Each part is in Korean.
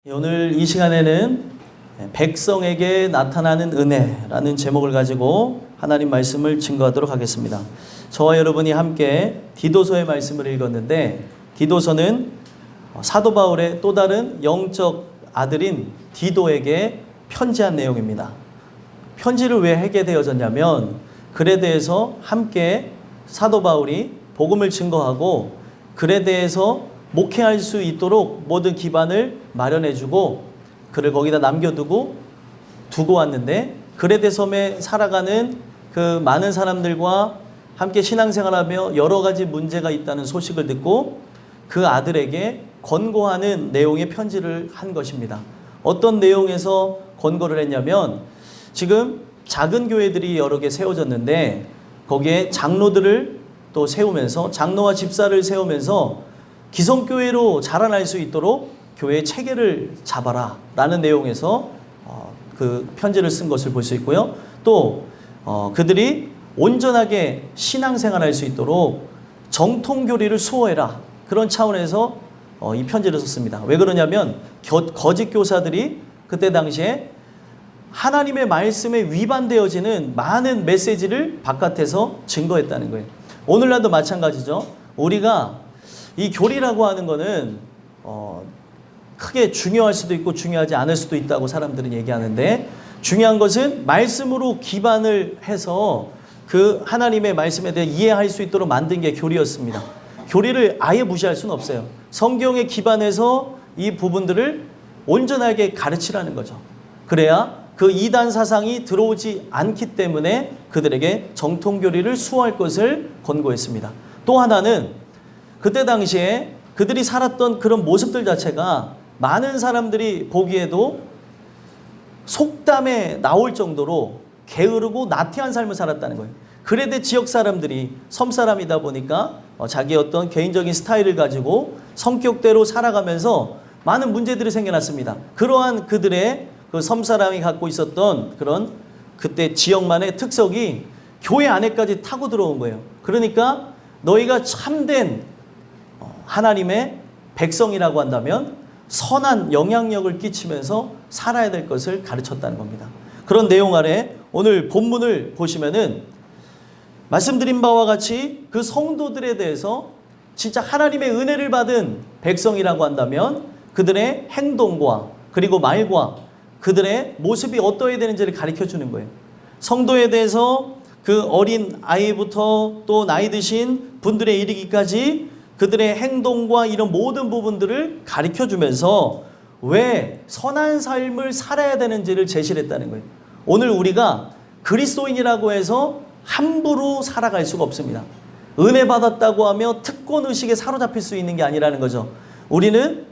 오늘 이 시간에는 백성에게 나타나는 은혜라는 제목을 가지고 하나님 말씀을 증거하도록 하겠습니다. 저와 여러분이 함께 디도서의 말씀을 읽었는데, 디도서는 사도 바울의 또 다른 영적 아들인 디도에게 편지한 내용입니다. 편지를 왜 하게 되어졌냐면, 글에 대해서 함께 사도 바울이 복음을 증거하고 글에 대해서 목회할 수 있도록 모든 기반을 마련해주고 그를 거기다 남겨두고 두고 왔는데, 그레데 섬에 살아가는 그 많은 사람들과 함께 신앙생활하며 여러 가지 문제가 있다는 소식을 듣고 그 아들에게 권고하는 내용의 편지를 한 것입니다. 어떤 내용에서 권고를 했냐면, 지금 작은 교회들이 여러 개 세워졌는데 거기에 장로들을 또 세우면서, 장로와 집사를 세우면서 기성교회로 자라날 수 있도록 교회의 체계를 잡아라 라는 내용에서 그 편지를 쓴 것을 볼 수 있고요. 또 그들이 온전하게 신앙생활할 수 있도록 정통교리를 수호해라, 그런 차원에서 이 편지를 썼습니다. 왜 그러냐면 거짓 교사들이 그때 당시에 하나님의 말씀에 위반되어지는 많은 메시지를 바깥에서 증거했다는 거예요. 오늘날도 마찬가지죠. 우리가 이 교리라고 하는 거는 크게 중요할 수도 있고 중요하지 않을 수도 있다고 사람들은 얘기하는데, 중요한 것은 말씀으로 기반을 해서 그 하나님의 말씀에 대해 이해할 수 있도록 만든 게 교리였습니다. 교리를 아예 무시할 수는 없어요. 성경에 기반해서 이 부분들을 온전하게 가르치라는 거죠. 그래야 그 이단 사상이 들어오지 않기 때문에 그들에게 정통교리를 수호할 것을 권고했습니다. 또 하나는 그때 당시에 그들이 살았던 그런 모습들 자체가 많은 사람들이 보기에도 속담에 나올 정도로 게으르고 나태한 삶을 살았다는 거예요. 그레데 지역 사람들이 섬 사람이다 보니까 자기 어떤 개인적인 스타일을 가지고 성격대로 살아가면서 많은 문제들이 생겨났습니다. 그러한 그들의 그 섬 사람이 갖고 있었던 그런 그때 지역만의 특성이 교회 안에까지 타고 들어온 거예요. 그러니까 너희가 참된 하나님의 백성이라고 한다면 선한 영향력을 끼치면서 살아야 될 것을 가르쳤다는 겁니다. 그런 내용 아래 오늘 본문을 보시면은 말씀드린 바와 같이 그 성도들에 대해서 진짜 하나님의 은혜를 받은 백성이라고 한다면 그들의 행동과 그리고 말과 그들의 모습이 어떠해야 되는지를 가르쳐 주는 거예요. 성도에 대해서 그 어린 아이부터 또 나이 드신 분들에 이르기까지 그들의 행동과 이런 모든 부분들을 가르쳐주면서 왜 선한 삶을 살아야 되는지를 제시를 했다는 거예요. 오늘 우리가 그리스도인이라고 해서 함부로 살아갈 수가 없습니다. 은혜 받았다고 하며 특권의식에 사로잡힐 수 있는 게 아니라는 거죠. 우리는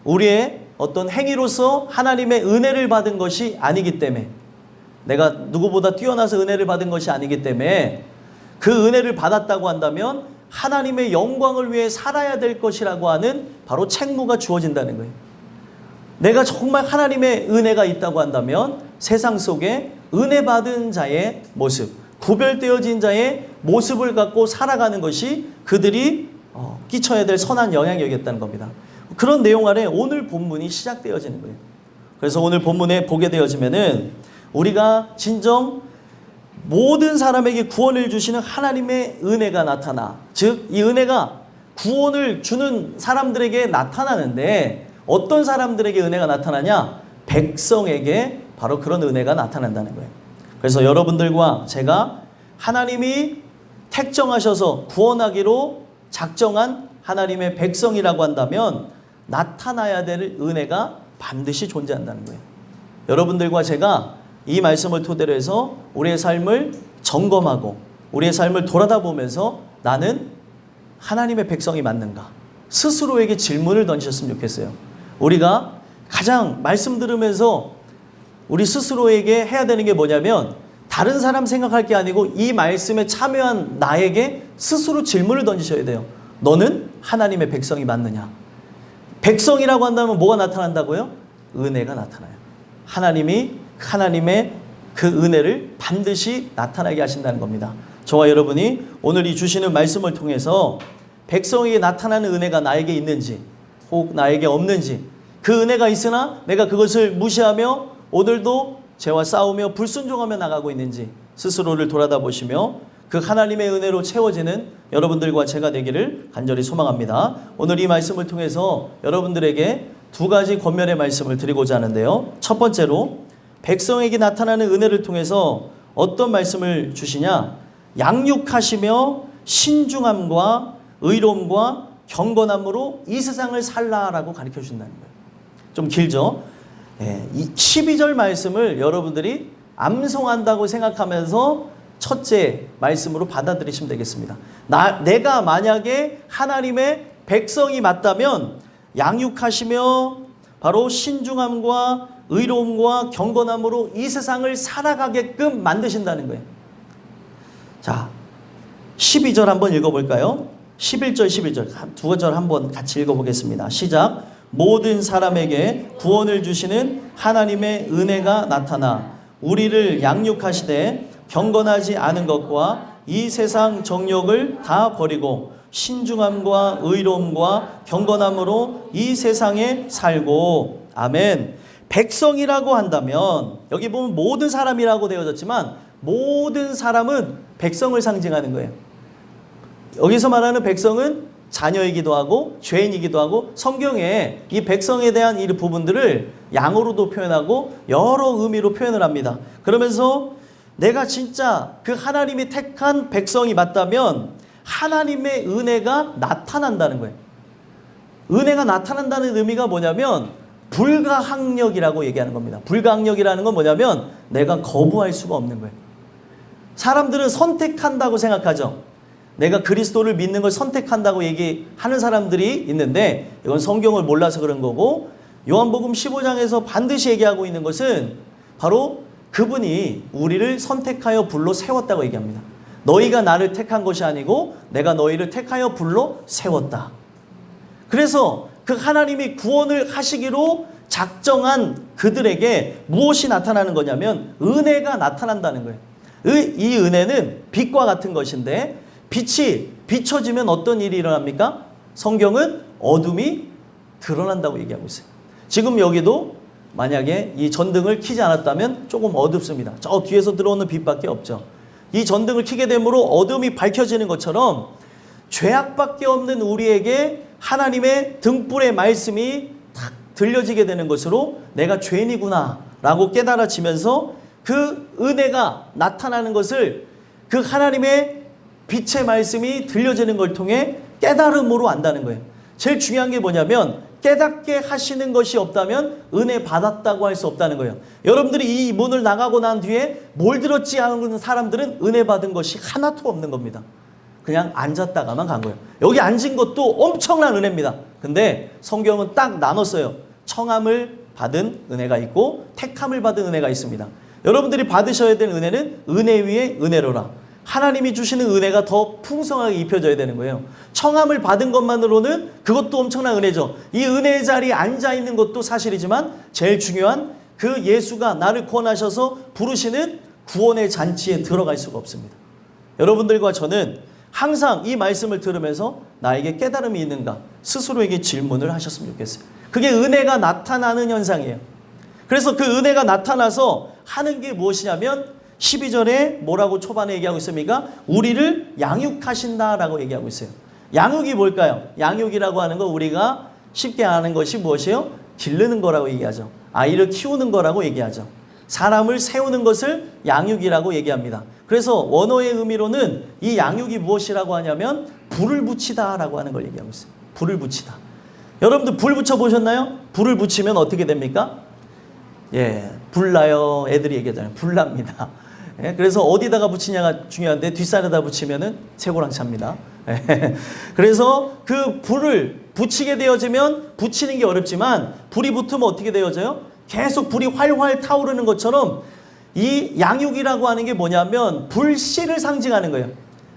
우리의 어떤 행위로서 하나님의 은혜를 받은 것이 아니기 때문에, 내가 누구보다 뛰어나서 은혜를 받은 것이 아니기 때문에 그 은혜를 받았다고 한다면 하나님의 영광을 위해 살아야 될 것이라고 하는 바로 책무가 주어진다는 거예요. 내가 정말 하나님의 은혜가 있다고 한다면 세상 속에 은혜 받은 자의 모습, 구별되어진 자의 모습을 갖고 살아가는 것이 그들이 끼쳐야 될 선한 영향력이었다는 겁니다. 그런 내용 아래 오늘 본문이 시작되어지는 거예요. 그래서 오늘 본문에 보게 되어지면은 우리가 진정 모든 사람에게 구원을 주시는 하나님의 은혜가 나타나, 즉 이 은혜가 구원을 주는 사람들에게 나타나는데 어떤 사람들에게 은혜가 나타나냐? 백성에게 바로 그런 은혜가 나타난다는 거예요. 그래서 여러분들과 제가 하나님이 택정하셔서 구원하기로 작정한 하나님의 백성이라고 한다면 나타나야 될 은혜가 반드시 존재한다는 거예요. 여러분들과 제가 이 말씀을 토대로 해서 우리의 삶을 점검하고 우리의 삶을 돌아다보면서 나는 하나님의 백성이 맞는가? 스스로에게 질문을 던지셨으면 좋겠어요. 우리가 가장 말씀 들으면서 우리 스스로에게 해야 되는 게 뭐냐면, 다른 사람 생각할 게 아니고 이 말씀에 참여한 나에게 스스로 질문을 던지셔야 돼요. 너는 하나님의 백성이 맞느냐? 백성이라고 한다면 뭐가 나타난다고요? 은혜가 나타나요. 하나님의 그 은혜를 반드시 나타나게 하신다는 겁니다. 저와 여러분이 오늘 이 주시는 말씀을 통해서 백성에게 나타나는 은혜가 나에게 있는지 혹 나에게 없는지, 그 은혜가 있으나 내가 그것을 무시하며 오늘도 죄와 싸우며 불순종하며 나가고 있는지 스스로를 돌아다보시며 그 하나님의 은혜로 채워지는 여러분들과 제가 되기를 간절히 소망합니다. 오늘 이 말씀을 통해서 여러분들에게 두 가지 권면의 말씀을 드리고자 하는데요. 첫 번째로 백성에게 나타나는 은혜를 통해서 어떤 말씀을 주시냐? 양육하시며 신중함과 의로움과 경건함으로 이 세상을 살라라고 가르쳐 주신다는 거예요. 좀 길죠? 이 12절 말씀을 여러분들이 암송한다고 생각하면서 첫째 말씀으로 받아들이시면 되겠습니다. 내가 만약에 하나님의 백성이 맞다면 양육하시며 바로 신중함과 의로움과 경건함으로 이 세상을 살아가게끔 만드신다는 거예요. 자, 12절 한번 읽어볼까요? 11절, 12절 두 구절 한번 같이 읽어보겠습니다. 시작. 모든 사람에게 구원을 주시는 하나님의 은혜가 나타나 우리를 양육하시되 경건하지 않은 것과 이 세상 정욕을 다 버리고 신중함과 의로움과 경건함으로 이 세상에 살고. 아멘. 백성이라고 한다면 여기 보면 모든 사람이라고 되어졌지만 모든 사람은 백성을 상징하는 거예요. 여기서 말하는 백성은 자녀이기도 하고 죄인이기도 하고 성경에 이 백성에 대한 이 부분들을 양으로도 표현하고 여러 의미로 표현을 합니다. 그러면서 내가 진짜 그 하나님이 택한 백성이 맞다면 하나님의 은혜가 나타난다는 거예요. 은혜가 나타난다는 의미가 뭐냐면 불가항력이라고 얘기하는 겁니다. 불가항력이라는 건 뭐냐면 내가 거부할 수가 없는 거예요. 사람들은 선택한다고 생각하죠. 내가 그리스도를 믿는 걸 선택한다고 얘기하는 사람들이 있는데 이건 성경을 몰라서 그런 거고, 요한복음 15장에서 반드시 얘기하고 있는 것은 바로 그분이 우리를 선택하여 불러 세웠다고 얘기합니다. 너희가 나를 택한 것이 아니고 내가 너희를 택하여 불러 세웠다. 그래서 그 하나님이 구원을 하시기로 작정한 그들에게 무엇이 나타나는 거냐면 은혜가 나타난다는 거예요. 이 은혜는 빛과 같은 것인데 빛이 비춰지면 어떤 일이 일어납니까? 성경은 어둠이 드러난다고 얘기하고 있어요. 지금 여기도 만약에 이 전등을 켜지 않았다면 조금 어둡습니다. 저 뒤에서 들어오는 빛밖에 없죠. 이 전등을 켜게 되므로 어둠이 밝혀지는 것처럼 죄악밖에 없는 우리에게 하나님의 등불의 말씀이 탁 들려지게 되는 것으로 내가 죄인이구나 라고 깨달아지면서 그 은혜가 나타나는 것을 그 하나님의 빛의 말씀이 들려지는 걸 통해 깨달음으로 안다는 거예요. 제일 중요한 게 뭐냐면 깨닫게 하시는 것이 없다면 은혜 받았다고 할 수 없다는 거예요. 여러분들이 이 문을 나가고 난 뒤에 뭘 들었지 하는 사람들은 은혜 받은 것이 하나도 없는 겁니다. 그냥 앉았다가만 간 거예요. 여기 앉은 것도 엄청난 은혜입니다. 근데 성경은 딱 나눴어요. 청함을 받은 은혜가 있고 택함을 받은 은혜가 있습니다. 여러분들이 받으셔야 될 은혜는 은혜 위에 은혜로라. 하나님이 주시는 은혜가 더 풍성하게 입혀져야 되는 거예요. 청함을 받은 것만으로는 그것도 엄청난 은혜죠. 이 은혜의 자리에 앉아있는 것도 사실이지만 제일 중요한 그 예수가 나를 구원하셔서 부르시는 구원의 잔치에 들어갈 수가 없습니다. 여러분들과 저는 항상 이 말씀을 들으면서 나에게 깨달음이 있는가 스스로에게 질문을 하셨으면 좋겠어요. 그게 은혜가 나타나는 현상이에요. 그래서 그 은혜가 나타나서 하는 게 무엇이냐면 12절에 뭐라고 초반에 얘기하고 있습니까? 우리를 양육하신다라고 얘기하고 있어요. 양육이 뭘까요? 양육이라고 하는 거 우리가 쉽게 아는 것이 무엇이에요? 기르는 거라고 얘기하죠. 아이를 키우는 거라고 얘기하죠. 사람을 세우는 것을 양육이라고 얘기합니다. 그래서 원어의 의미로는 이 양육이 무엇이라고 하냐면 불을 붙이다라고 하는 걸 얘기하고 있어요. 불을 붙이다. 여러분들 불 붙여보셨나요? 불을 붙이면 어떻게 됩니까? 예, 불나요. 애들이 얘기하잖아요. 불납니다. 예, 그래서 어디다가 붙이냐가 중요한데 뒷살에다 붙이면은 쇠고랑 찹니다. 예, 그래서 그 불을 붙이게 되어지면 붙이는 게 어렵지만 불이 붙으면 어떻게 되어져요? 계속 불이 활활 타오르는 것처럼 이 양육이라고 하는 게 뭐냐면 불씨를 상징하는 거예요.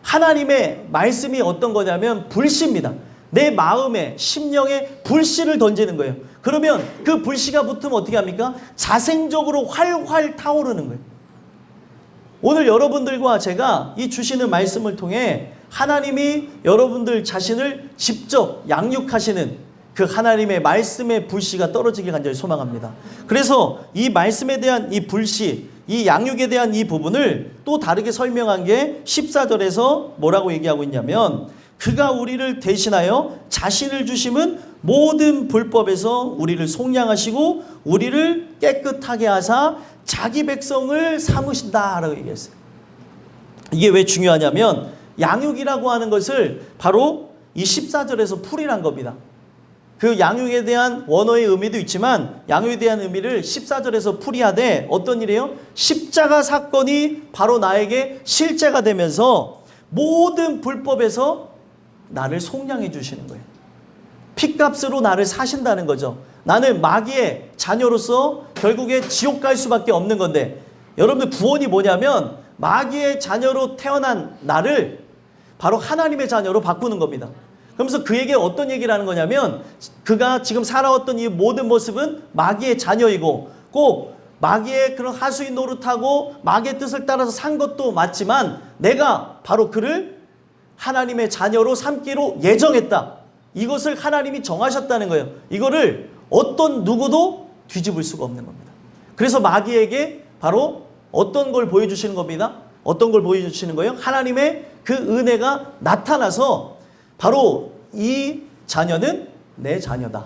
하나님의 말씀이 어떤 거냐면 불씨입니다. 내 마음에 심령에 불씨를 던지는 거예요. 그러면 그 불씨가 붙으면 어떻게 합니까? 자생적으로 활활 타오르는 거예요. 오늘 여러분들과 제가 이 주시는 말씀을 통해 하나님이 여러분들 자신을 직접 양육하시는 그 하나님의 말씀의 불씨가 떨어지길 간절히 소망합니다. 그래서 이 말씀에 대한 이 불씨, 이 양육에 대한 이 부분을 또 다르게 설명한 게 14절에서 뭐라고 얘기하고 있냐면, 그가 우리를 대신하여 자신을 주심은 모든 불법에서 우리를 속량하시고 우리를 깨끗하게 하사 자기 백성을 삼으신다라고 얘기했어요. 이게 왜 중요하냐면, 양육이라고 하는 것을 바로 이 14절에서 풀이란 겁니다. 그 양육에 대한 원어의 의미도 있지만 양육에 대한 의미를 14절에서 풀이하되 어떤 일이에요? 십자가 사건이 바로 나에게 실제가 되면서 모든 불법에서 나를 속량해 주시는 거예요. 핏값으로 나를 사신다는 거죠. 나는 마귀의 자녀로서 결국에 지옥 갈 수밖에 없는 건데, 여러분들 구원이 뭐냐면 마귀의 자녀로 태어난 나를 바로 하나님의 자녀로 바꾸는 겁니다. 그러면서 그에게 어떤 얘기를 하는 거냐면, 그가 지금 살아왔던 이 모든 모습은 마귀의 자녀이고 꼭 마귀의 그런 하수인 노릇하고 마귀의 뜻을 따라서 산 것도 맞지만 내가 바로 그를 하나님의 자녀로 삼기로 예정했다. 이것을 하나님이 정하셨다는 거예요. 이거를 어떤 누구도 뒤집을 수가 없는 겁니다. 그래서 마귀에게 바로 어떤 걸 보여주시는 겁니다. 어떤 걸 보여주시는 거예요? 하나님의 그 은혜가 나타나서 바로 이 자녀는 내 자녀다.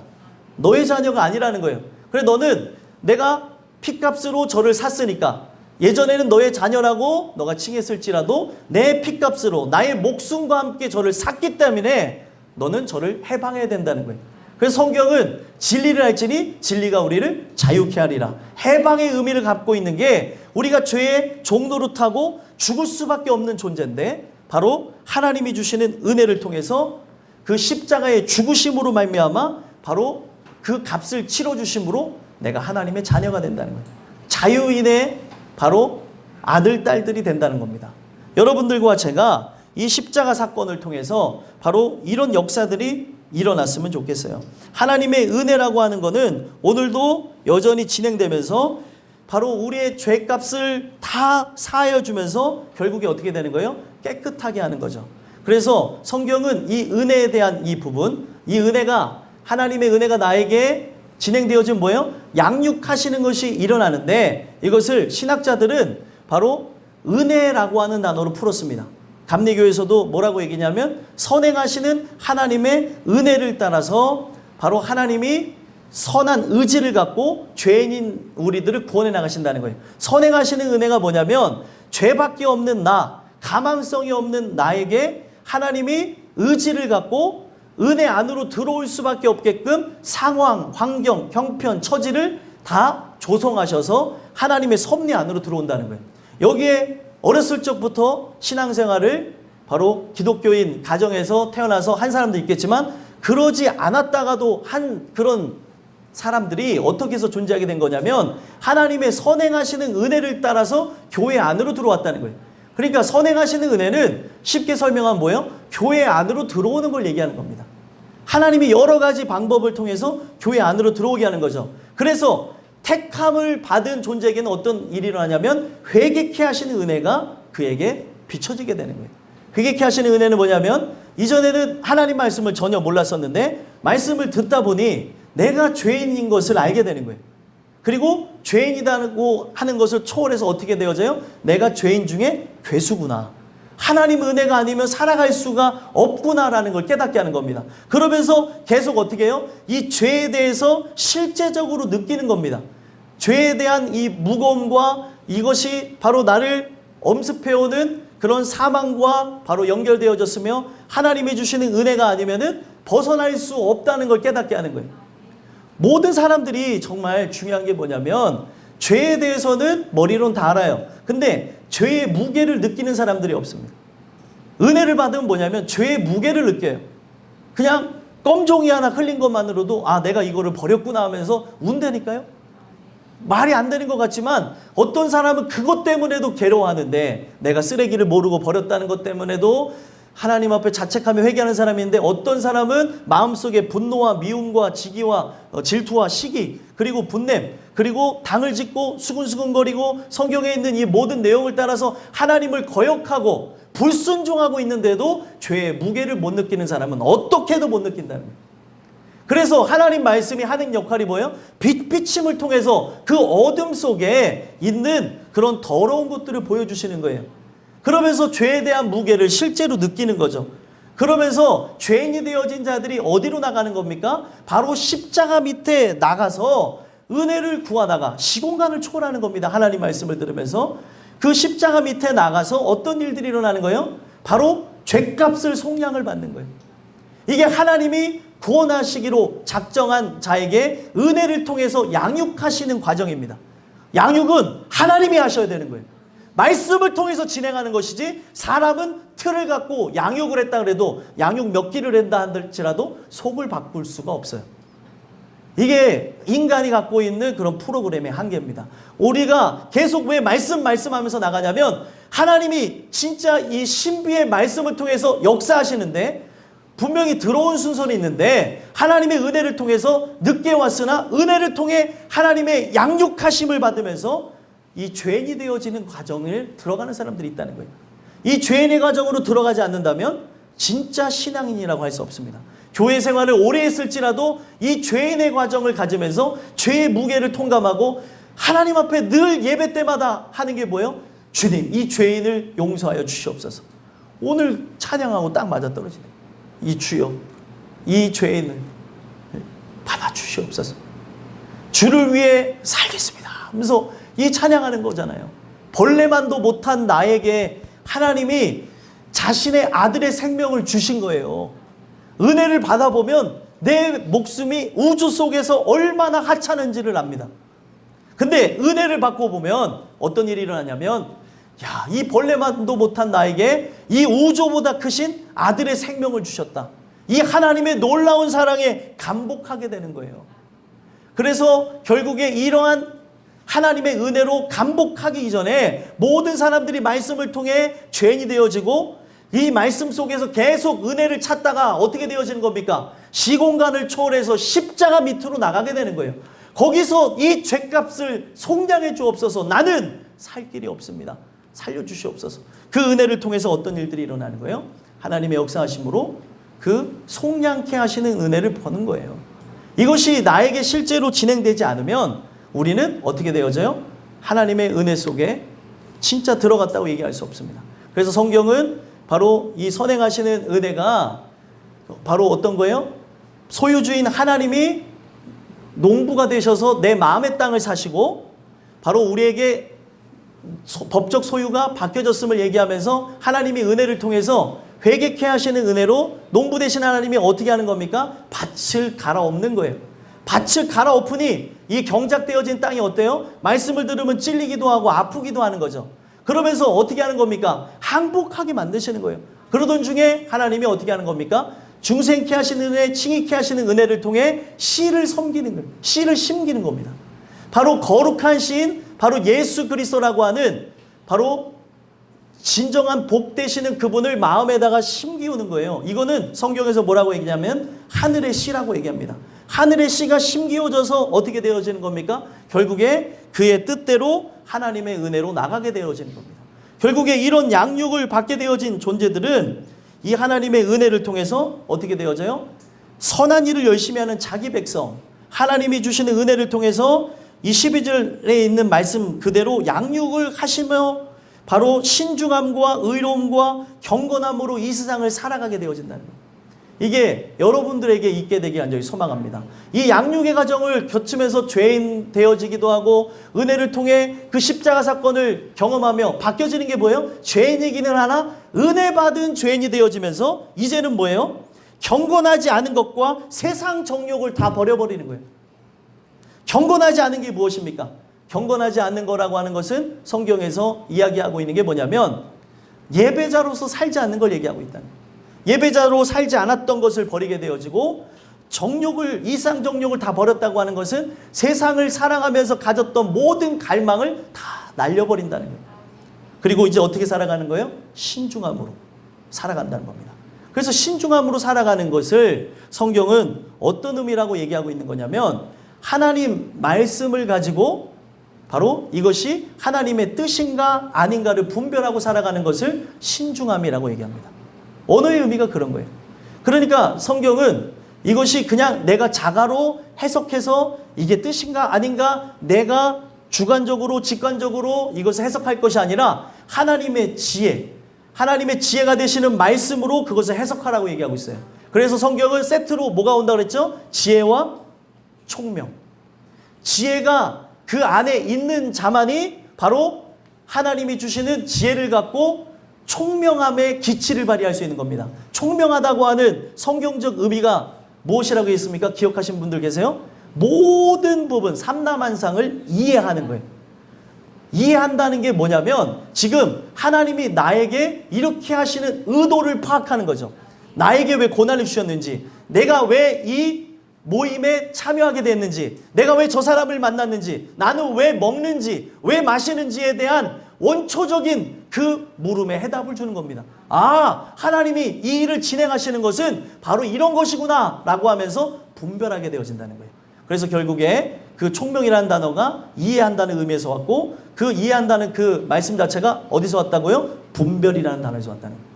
너의 자녀가 아니라는 거예요. 그래, 너는 내가 핏값으로 저를 샀으니까, 예전에는 너의 자녀라고 너가 칭했을지라도 내 핏값으로 나의 목숨과 함께 저를 샀기 때문에 너는 저를 해방해야 된다는 거예요. 그래서 성경은 진리를 알지니 진리가 우리를 자유케 하리라. 해방의 의미를 갖고 있는 게 우리가 죄의 종노릇하고 죽을 수밖에 없는 존재인데, 바로 하나님이 주시는 은혜를 통해서 그 십자가의 죽으심으로 말미암아 바로 그 값을 치러주심으로 내가 하나님의 자녀가 된다는 거예요. 자유인의 바로 아들, 딸들이 된다는 겁니다. 여러분들과 제가 이 십자가 사건을 통해서 바로 이런 역사들이 일어났으면 좋겠어요. 하나님의 은혜라고 하는 거는 오늘도 여전히 진행되면서 바로 우리의 죄값을 다 사하여 주면서 결국에 어떻게 되는 거예요? 깨끗하게 하는 거죠. 그래서 성경은 이 은혜에 대한 이 부분, 이 은혜가, 하나님의 은혜가 나에게 진행되어진 뭐예요? 양육하시는 것이 일어나는데, 이것을 신학자들은 바로 은혜라고 하는 단어로 풀었습니다. 감리교에서도 뭐라고 얘기냐면, 선행하시는 하나님의 은혜를 따라서 바로 하나님이 선한 의지를 갖고 죄인인 우리들을 구원해 나가신다는 거예요. 선행하시는 은혜가 뭐냐면, 죄밖에 없는 나, 가망성이 없는 나에게 하나님이 의지를 갖고 은혜 안으로 들어올 수밖에 없게끔 상황, 환경, 형편, 처지를 다 조성하셔서 하나님의 섭리 안으로 들어온다는 거예요. 여기에 어렸을 적부터 신앙생활을 바로 기독교인 가정에서 태어나서 한 사람도 있겠지만, 그러지 않았다가도 한 그런 사람들이 어떻게 해서 존재하게 된 거냐면, 하나님의 선행하시는 은혜를 따라서 교회 안으로 들어왔다는 거예요. 그러니까 선행하시는 은혜는 쉽게 설명하면 뭐예요? 교회 안으로 들어오는 걸 얘기하는 겁니다. 하나님이 여러 가지 방법을 통해서 교회 안으로 들어오게 하는 거죠. 그래서 택함을 받은 존재에게는 어떤 일이 일어나냐면, 회개케 하시는 은혜가 그에게 비춰지게 되는 거예요. 회개케 하시는 은혜는 뭐냐면, 이전에는 하나님 말씀을 전혀 몰랐었는데 말씀을 듣다 보니 내가 죄인인 것을 알게 되는 거예요. 그리고 죄인이라고 하는 것을 초월해서 어떻게 되어져요? 내가 죄인 중에 괴수구나. 하나님 은혜가 아니면 살아갈 수가 없구나라는 걸 깨닫게 하는 겁니다. 그러면서 계속 어떻게 해요? 이 죄에 대해서 실제적으로 느끼는 겁니다. 죄에 대한 이 무거움과 이것이 바로 나를 엄습해오는 그런 사망과 바로 연결되어졌으며, 하나님이 주시는 은혜가 아니면은 벗어날 수 없다는 걸 깨닫게 하는 거예요. 모든 사람들이 정말 중요한 게 뭐냐면, 죄에 대해서는 머리로는 다 알아요. 근데 죄의 무게를 느끼는 사람들이 없습니다. 은혜를 받으면 뭐냐면 죄의 무게를 느껴요. 그냥 껌종이 하나 흘린 것만으로도 아, 내가 이거를 버렸구나 하면서 운다니까요. 말이 안 되는 것 같지만 어떤 사람은 그것 때문에도 괴로워하는데, 내가 쓰레기를 모르고 버렸다는 것 때문에도 하나님 앞에 자책하며 회개하는 사람이 있는데, 어떤 사람은 마음속에 분노와 미움과 지기와 질투와 시기, 그리고 분냄, 그리고 당을 짓고 수근수근거리고 성경에 있는 이 모든 내용을 따라서 하나님을 거역하고 불순종하고 있는데도 죄의 무게를 못 느끼는 사람은 어떻게 해도 못 느낀다는 거예요. 그래서 하나님 말씀이 하는 역할이 뭐예요? 빛비침을 통해서 그 어둠 속에 있는 그런 더러운 것들을 보여주시는 거예요. 그러면서 죄에 대한 무게를 실제로 느끼는 거죠. 그러면서 죄인이 되어진 자들이 어디로 나가는 겁니까? 바로 십자가 밑에 나가서 은혜를 구하다가 시공간을 초월하는 겁니다. 하나님 말씀을 들으면서 그 십자가 밑에 나가서 어떤 일들이 일어나는 거예요? 바로 죄값을 속량을 받는 거예요. 이게 하나님이 구원하시기로 작정한 자에게 은혜를 통해서 양육하시는 과정입니다. 양육은 하나님이 하셔야 되는 거예요. 말씀을 통해서 진행하는 것이지 사람은 틀을 갖고 양육을 했다 그래도 양육 몇 기를 한다 할지라도 속을 바꿀 수가 없어요. 이게 인간이 갖고 있는 그런 프로그램의 한계입니다. 우리가 계속 왜 말씀하면서 나가냐면 하나님이 진짜 이 신비의 말씀을 통해서 역사하시는데 분명히 들어온 순서는 있는데 하나님의 은혜를 통해서 늦게 왔으나 은혜를 통해 하나님의 양육하심을 받으면서 이 죄인이 되어지는 과정을 들어가는 사람들이 있다는 거예요. 이 죄인의 과정으로 들어가지 않는다면 진짜 신앙인이라고 할 수 없습니다. 교회 생활을 오래 했을지라도 이 죄인의 과정을 가지면서 죄의 무게를 통감하고 하나님 앞에 늘 예배 때마다 하는 게 뭐예요? 주님, 이 죄인을 용서하여 주시옵소서. 오늘 찬양하고 딱 맞아떨어지네요. 이 주여, 이 죄인을 받아주시옵소서. 주를 위해 살겠습니다 하면서 이 찬양하는 거잖아요. 벌레만도 못한 나에게 하나님이 자신의 아들의 생명을 주신 거예요. 은혜를 받아보면 내 목숨이 우주 속에서 얼마나 하찮은지를 압니다. 근데 은혜를 받고 보면 어떤 일이 일어나냐면 이 벌레만도 못한 나에게 이 우주보다 크신 아들의 생명을 주셨다. 이 하나님의 놀라운 사랑에 감복하게 되는 거예요. 그래서 결국에 이러한 하나님의 은혜로 감복하기 이전에 모든 사람들이 말씀을 통해 죄인이 되어지고 이 말씀 속에서 계속 은혜를 찾다가 어떻게 되어지는 겁니까? 시공간을 초월해서 십자가 밑으로 나가게 되는 거예요. 거기서 이 죄값을 속량해 주옵소서. 나는 살 길이 없습니다. 살려주시옵소서. 그 은혜를 통해서 어떤 일들이 일어나는 거예요? 하나님의 역사하심으로 그 속량케 하시는 은혜를 버는 거예요. 이것이 나에게 실제로 진행되지 않으면 우리는 어떻게 되어져요? 하나님의 은혜 속에 진짜 들어갔다고 얘기할 수 없습니다. 그래서 성경은 바로 이 선행하시는 은혜가 바로 어떤 거예요? 소유주인 하나님이 농부가 되셔서 내 마음의 땅을 사시고 바로 우리에게 법적 소유가 바뀌어졌음을 얘기하면서 하나님이 은혜를 통해서 회개케 하시는 은혜로 농부 되신 하나님이 어떻게 하는 겁니까? 밭을 갈아엎는 거예요. 밭을 갈아엎으니 이 경작되어진 땅이 어때요? 말씀을 들으면 찔리기도 하고 아프기도 하는 거죠. 그러면서 어떻게 하는 겁니까? 항복하게 만드시는 거예요. 그러던 중에 하나님이 어떻게 하는 겁니까? 중생케 하시는 은혜, 칭의케 하시는 은혜를 통해 씨를 섬기는 거예요. 씨를 심기는 겁니다. 바로 거룩한 시인, 바로 예수 그리스도라고 하는 바로 진정한 복 되시는 그분을 마음에다가 심기우는 거예요. 이거는 성경에서 뭐라고 얘기냐면 하늘의 씨라고 얘기합니다. 하늘의 씨가 심기워져서 어떻게 되어지는 겁니까? 결국에 그의 뜻대로 하나님의 은혜로 나가게 되어지는 겁니다. 결국에 이런 양육을 받게 되어진 존재들은 이 하나님의 은혜를 통해서 어떻게 되어져요? 선한 일을 열심히 하는 자기 백성, 하나님이 주시는 은혜를 통해서 이 12절에 있는 말씀 그대로 양육을 하시며 바로 신중함과 의로움과 경건함으로 이 세상을 살아가게 되어진다는 거예요. 이게 여러분들에게 있게 되길 간절히 소망합니다. 이 양육의 과정을 거치면서 죄인 되어지기도 하고 은혜를 통해 그 십자가 사건을 경험하며 바뀌어지는 게 뭐예요? 죄인이기는 하나 은혜 받은 죄인이 되어지면서 이제는 뭐예요? 경건하지 않은 것과 세상 정욕을 다 버려버리는 거예요. 경건하지 않은 게 무엇입니까? 경건하지 않는 거라고 하는 것은 성경에서 이야기하고 있는 게 뭐냐면 예배자로서 살지 않는 걸 얘기하고 있다는 거예요. 예배자로 살지 않았던 것을 버리게 되어지고 정욕을, 이상 정욕을 다 버렸다고 하는 것은 세상을 사랑하면서 가졌던 모든 갈망을 다 날려버린다는 거예요. 그리고 이제 어떻게 살아가는 거예요? 신중함으로 살아간다는 겁니다. 그래서 신중함으로 살아가는 것을 성경은 어떤 의미라고 얘기하고 있는 거냐면 하나님 말씀을 가지고 바로 이것이 하나님의 뜻인가 아닌가를 분별하고 살아가는 것을 신중함이라고 얘기합니다. 언어의 의미가 그런 거예요. 그러니까 성경은 이것이 그냥 내가 자가로 해석해서 이게 뜻인가 아닌가 내가 주관적으로 직관적으로 이것을 해석할 것이 아니라 하나님의 지혜, 하나님의 지혜가 되시는 말씀으로 그것을 해석하라고 얘기하고 있어요. 그래서 성경은 세트로 뭐가 온다고 그랬죠? 지혜와 총명. 지혜가 그 안에 있는 자만이 바로 하나님이 주시는 지혜를 갖고 총명함의 기치를 발휘할 수 있는 겁니다. 총명하다고 하는 성경적 의미가 무엇이라고 했습니까? 기억하신 분들 계세요? 모든 부분, 삼라만상을 이해하는 거예요. 이해한다는 게 뭐냐면 지금 하나님이 나에게 이렇게 하시는 의도를 파악하는 거죠. 나에게 왜 고난을 주셨는지, 내가 왜 이 모임에 참여하게 됐는지, 내가 왜 저 사람을 만났는지, 나는 왜 먹는지, 왜 마시는지에 대한 원초적인 그 물음에 해답을 주는 겁니다. 아, 하나님이 이 일을 진행하시는 것은 바로 이런 것이구나 라고 하면서 분별하게 되어진다는 거예요. 그래서 결국에 그 총명이라는 단어가 이해한다는 의미에서 왔고, 그 이해한다는 그 말씀 자체가 어디서 왔다고요? 분별이라는 단어에서 왔다는 거예요.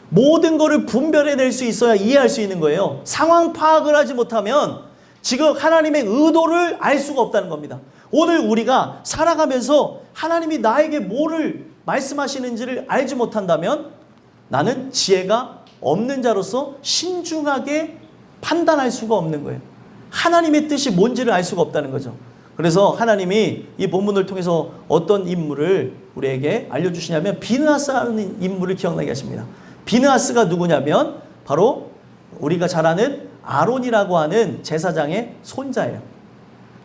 모든 것을 분별해낼 수 있어야 이해할 수 있는 거예요. 상황 파악을 하지 못하면 지금 하나님의 의도를 알 수가 없다는 겁니다. 오늘 우리가 살아가면서 하나님이 나에게 뭐를 말씀하시는지를 알지 못한다면 나는 지혜가 없는 자로서 신중하게 판단할 수가 없는 거예요. 하나님의 뜻이 뭔지를 알 수가 없다는 거죠. 그래서 하나님이 이 본문을 통해서 어떤 인물을 우리에게 알려주시냐면 비느하스라는 인물을 기억나게 하십니다. 비느하스가 누구냐면 바로 우리가 잘 아는 아론이라고 하는 제사장의 손자예요.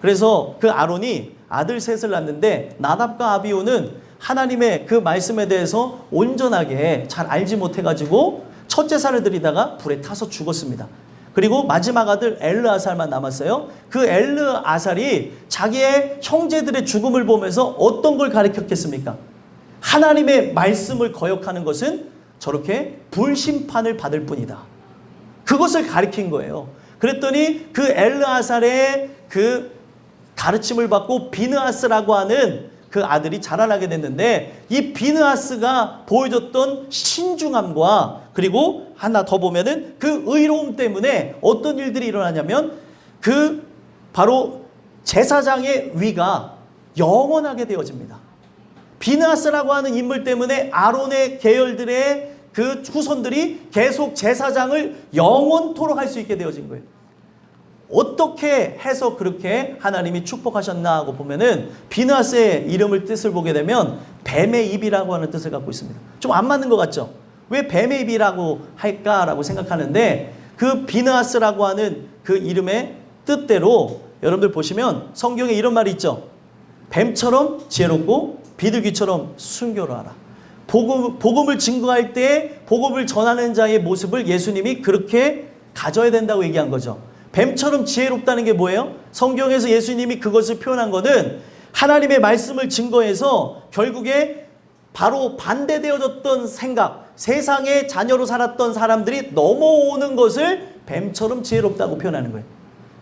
그래서 그 아론이 아들 셋을 낳는데 나답과 아비후는 하나님의 그 말씀에 대해서 온전하게 잘 알지 못해가지고 첫 제사를 드리다가 불에 타서 죽었습니다. 그리고 마지막 아들 엘르아살만 남았어요. 그 엘르아살이 자기의 형제들의 죽음을 보면서 어떤 걸 가르쳤겠습니까? 하나님의 말씀을 거역하는 것은 저렇게 불심판을 받을 뿐이다. 그것을 가르친 거예요. 그랬더니 그 엘르아살의 그 가르침을 받고 비느하스라고 하는 그 아들이 자라나게 됐는데, 이 비느하스가 보여줬던 신중함과 그리고 하나 더 보면은 그 의로움 때문에 어떤 일들이 일어나냐면 그 바로 제사장의 위가 영원하게 되어집니다. 비느하스라고 하는 인물 때문에 아론의 계열들의 그 후손들이 계속 제사장을 영원토록 할 수 있게 되어진 거예요. 어떻게 해서 그렇게 하나님이 축복하셨나 하고 보면은 비느하스의 이름을 뜻을 보게 되면 뱀의 입이라고 하는 뜻을 갖고 있습니다. 좀 안 맞는 것 같죠? 왜 뱀의 입이라고 할까라고 생각하는데, 그 비느하스라고 하는 그 이름의 뜻대로 여러분들 보시면 성경에 이런 말이 있죠. 뱀처럼 지혜롭고 비둘기처럼 순교하라. 복음을 증거할 때 복음을 전하는 자의 모습을 예수님이 그렇게 가져야 된다고 얘기한 거죠. 뱀처럼 지혜롭다는 게 뭐예요? 성경에서 예수님이 그것을 표현한 거는 하나님의 말씀을 증거해서 결국에 바로 반대되어졌던 생각, 세상의 자녀로 살았던 사람들이 넘어오는 것을 뱀처럼 지혜롭다고 표현하는 거예요.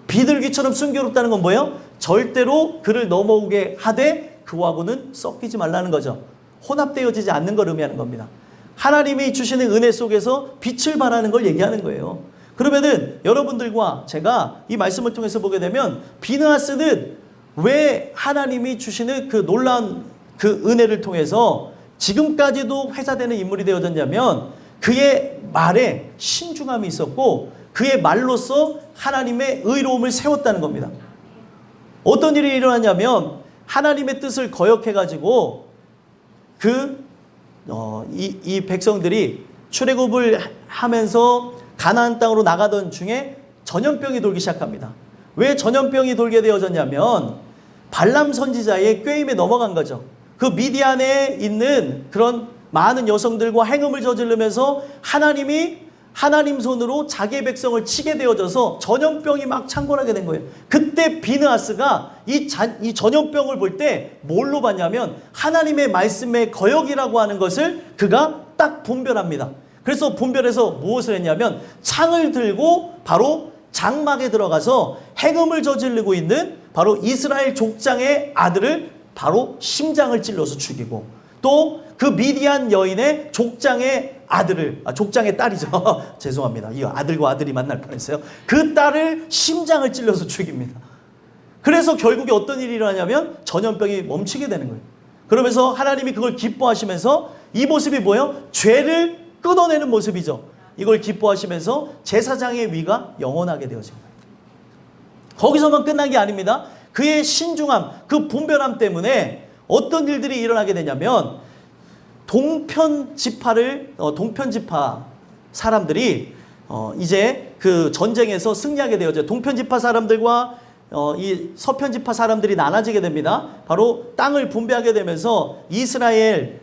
비둘기처럼 순교롭다는 건 뭐예요? 절대로 그를 넘어오게 하되 그하고는 섞이지 말라는 거죠. 혼합되어지지 않는 걸 의미하는 겁니다. 하나님이 주시는 은혜 속에서 빛을 발하는 걸 얘기하는 거예요. 그러면은 여러분들과 제가 이 말씀을 통해서 보게 되면 비느하스는 왜 하나님이 주시는 그 놀라운 그 은혜를 통해서 지금까지도 회자되는 인물이 되어졌냐면 그의 말에 신중함이 있었고 그의 말로서 하나님의 의로움을 세웠다는 겁니다. 어떤 일이 일어났냐면 하나님의 뜻을 거역해가지고 이 백성들이 출애굽을 하면서 가나안 땅으로 나가던 중에 전염병이 돌기 시작합니다. 왜 전염병이 돌게 되어졌냐면 발람 선지자의 꾀임에 넘어간 거죠. 그 미디안에 있는 그런 많은 여성들과 행음을 저지르면서 하나님이 하나님 손으로 자기의 백성을 치게 되어져서 전염병이 막 창궐하게 된 거예요. 그때 비느하스가 이 전염병을 볼 때 뭘로 봤냐면 하나님의 말씀의 거역이라고 하는 것을 그가 딱 분별합니다. 그래서 분별해서 무엇을 했냐면 창을 들고 바로 장막에 들어가서 행음을 저지르고 있는 바로 이스라엘 족장의 아들을 바로 심장을 찔러서 죽이고, 또 그 미디안 여인의 족장의 아들을, 족장의 딸이죠. 죄송합니다. 이 아들과 아들이 만날 뻔했어요. 그 딸을 심장을 찔러서 죽입니다. 그래서 결국에 어떤 일이 일어나냐면 전염병이 멈추게 되는 거예요. 그러면서 하나님이 그걸 기뻐하시면서 이 모습이 뭐예요? 죄를 끊어내는 모습이죠. 이걸 기뻐하시면서 제사장의 위가 영원하게 되어집니다. 거기서만 끝난 게 아닙니다. 그의 신중함, 그 분별함 때문에 어떤 일들이 일어나게 되냐면 동편 지파 사람들이 이제 그 전쟁에서 승리하게 되어져. 동편 지파 사람들과 이 서편 지파 사람들이 나눠지게 됩니다. 바로 땅을 분배하게 되면서 이스라엘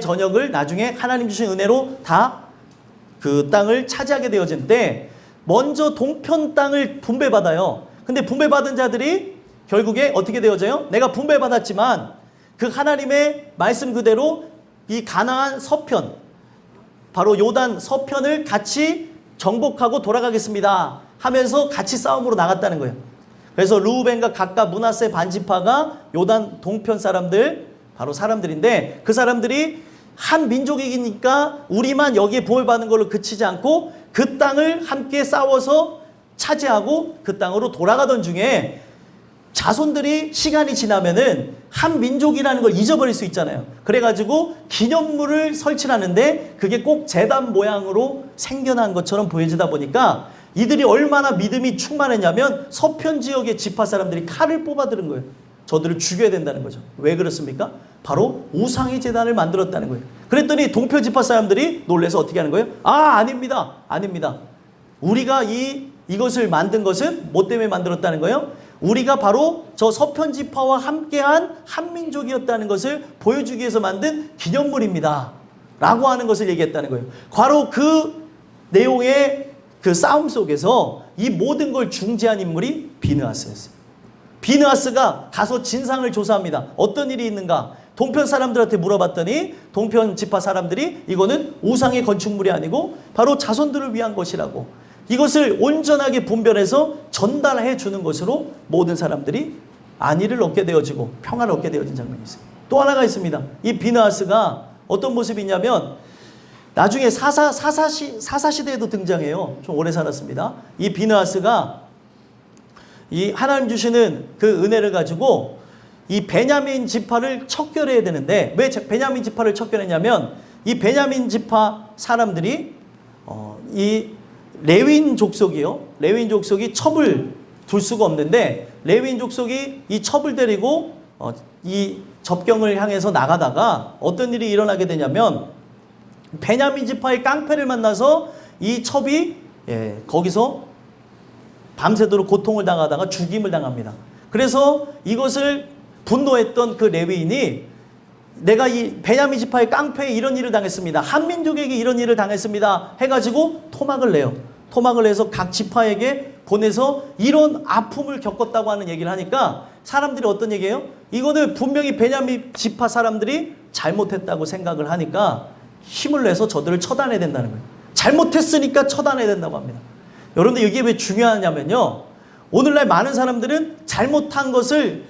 전역을 나중에 하나님 주신 은혜로 다 그 땅을 차지하게 되어진 때 먼저 동편 땅을 분배받아요. 근데 분배받은 자들이 결국에 어떻게 되어져요? 내가 분배받았지만 그 하나님의 말씀 그대로 이 가나안 서편, 바로 요단 서편을 같이 정복하고 돌아가겠습니다 하면서 같이 싸움으로 나갔다는 거예요. 그래서 르우벤과 갓과 므낫세 반지파가 요단 동편 사람들, 바로 사람들인데 그 사람들이 한 민족이니까 우리만 여기에 보호를 받는 걸로 그치지 않고 그 땅을 함께 싸워서 차지하고 그 땅으로 돌아가던 중에 자손들이 시간이 지나면은 한 민족이라는 걸 잊어버릴 수 있잖아요. 그래가지고 기념물을 설치하는데 그게 꼭 제단 모양으로 생겨난 것처럼 보여지다 보니까 이들이 얼마나 믿음이 충만했냐면 서편 지역의 지파 사람들이 칼을 뽑아들은 거예요. 저들을 죽여야 된다는 거죠. 왜 그렇습니까? 바로 우상의 제단을 만들었다는 거예요. 그랬더니 동편 지파 사람들이 놀라서 어떻게 하는 거예요? 아닙니다. 우리가 이것을 만든 것은 뭐 때문에 만들었다는 거예요? 우리가 바로 저 서편 지파와 함께한 한민족이었다는 것을 보여주기 위해서 만든 기념물입니다 라고 하는 것을 얘기했다는 거예요. 바로 그 내용의 그 싸움 속에서 이 모든 걸 중재한 인물이 비느하스였어요. 비느하스가 가서 진상을 조사합니다. 어떤 일이 있는가? 동편 사람들한테 물어봤더니 동편 지파 사람들이 이거는 우상의 건축물이 아니고 바로 자손들을 위한 것이라고, 이것을 온전하게 분별해서 전달해 주는 것으로 모든 사람들이 안위를 얻게 되어지고 평화를 얻게 되어진 장면이 있어요. 또 하나가 있습니다. 이 비느하스가 어떤 모습이 있냐면 나중에 사사시대에도 등장해요. 좀 오래 살았습니다. 이 비느하스가 이 하나님 주시는 그 은혜를 가지고 이 베냐민 지파를 척결해야 되는데, 왜 베냐민 지파를 척결했냐면 이 베냐민 지파 사람들이 이 레위인 족속이요. 레위인 족속이 첩을 둘 수가 없는데 레위인 족속이 이 첩을 데리고 이 접경을 향해서 나가다가 어떤 일이 일어나게 되냐면 베냐민 지파의 깡패를 만나서 이 첩이 거기서 밤새도록 고통을 당하다가 죽임을 당합니다. 그래서 이것을 분노했던 그 레위인이 내가 이 베냐민 지파의 깡패에 이런 일을 당했습니다. 한민족에게 이런 일을 당했습니다. 해가지고 토막을 내요. 토막을 내서 각 지파에게 보내서 이런 아픔을 겪었다고 하는 얘기를 하니까 사람들이 어떤 얘기예요? 이거는 분명히 베냐민 지파 사람들이 잘못했다고 생각을 하니까 힘을 내서 저들을 처단해야 된다는 거예요. 잘못했으니까 처단해야 된다고 합니다. 여러분들 이게 왜 중요하냐면요, 오늘날 많은 사람들은 잘못한 것을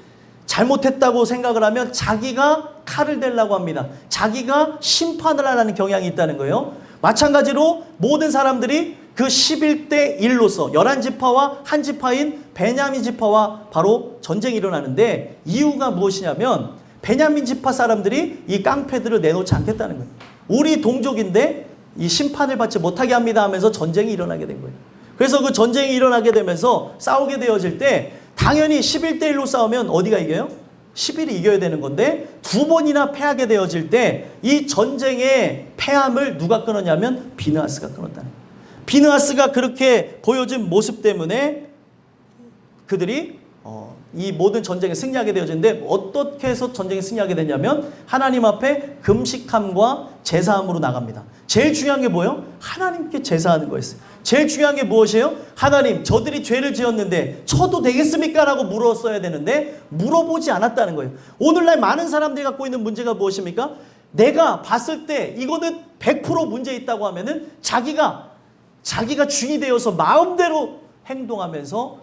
잘못했다고 생각을 하면 자기가 칼을 대려고 합니다. 자기가 심판을 하라는 경향이 있다는 거예요. 마찬가지로 모든 사람들이 그 11대 1로서 11지파와 한 지파인 베냐민 지파와 바로 전쟁이 일어나는데 이유가 무엇이냐면 베냐민 지파 사람들이 이 깡패들을 내놓지 않겠다는 거예요. 우리 동족인데 이 심판을 받지 못하게 합니다 하면서 전쟁이 일어나게 된 거예요. 그래서 그 전쟁이 일어나게 되면서 싸우게 되어질 때 당연히 11대 1로 싸우면 어디가 이겨요? 11이 이겨야 되는 건데 두 번이나 패하게 되어질 때 이 전쟁의 패함을 누가 끊었냐면 비느하스가 끊었다는 거예요. 비느하스가 그렇게 보여준 모습 때문에 그들이 이 모든 전쟁에 승리하게 되어지는데 어떻게 해서 전쟁에 승리하게 되냐면 하나님 앞에 금식함과 제사함으로 나갑니다. 제일 중요한 게 뭐예요? 하나님께 제사하는 거였어요. 제일 중요한 게 무엇이에요? 하나님, 저들이 죄를 지었는데 쳐도 되겠습니까? 라고 물었어야 되는데 물어보지 않았다는 거예요. 오늘날 많은 사람들이 갖고 있는 문제가 무엇입니까? 내가 봤을 때 이거는 100% 문제 있다고 하면은 자기가 주인이 되어서 마음대로 행동하면서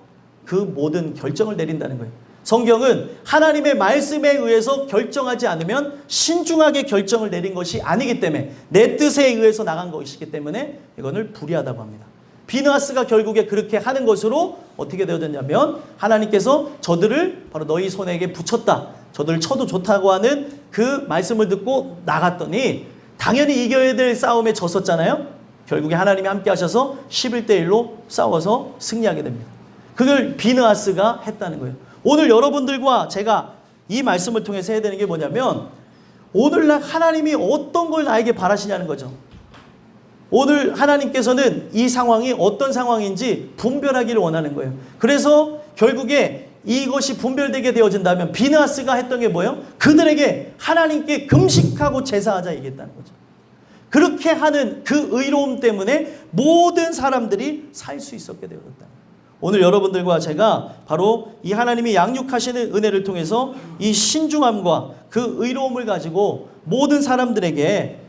그 모든 결정을 내린다는 거예요. 성경은 하나님의 말씀에 의해서 결정하지 않으면 신중하게 결정을 내린 것이 아니기 때문에 내 뜻에 의해서 나간 것이기 때문에 이거를 불의하다고 합니다. 비느하스가 결국에 그렇게 하는 것으로 어떻게 되어졌냐면 하나님께서 저들을 바로 너희 손에게 붙였다. 저들을 쳐도 좋다고 하는 그 말씀을 듣고 나갔더니 당연히 이겨야 될 싸움에 졌었잖아요. 결국에 하나님이 함께 하셔서 11대 1로 싸워서 승리하게 됩니다. 그걸 비느하스가 했다는 거예요. 오늘 여러분들과 제가 이 말씀을 통해서 해야 되는 게 뭐냐면 오늘날 하나님이 어떤 걸 나에게 바라시냐는 거죠. 오늘 하나님께서는 이 상황이 어떤 상황인지 분별하기를 원하는 거예요. 그래서 결국에 이것이 분별되게 되어진다면 비느하스가 했던 게 뭐예요? 그들에게 하나님께 금식하고 제사하자 얘기했다는 거죠. 그렇게 하는 그 의로움 때문에 모든 사람들이 살 수 있었게 되었다. 오늘 여러분들과 제가 바로 이 하나님이 양육하시는 은혜를 통해서 이 신중함과 그 의로움을 가지고 모든 사람들에게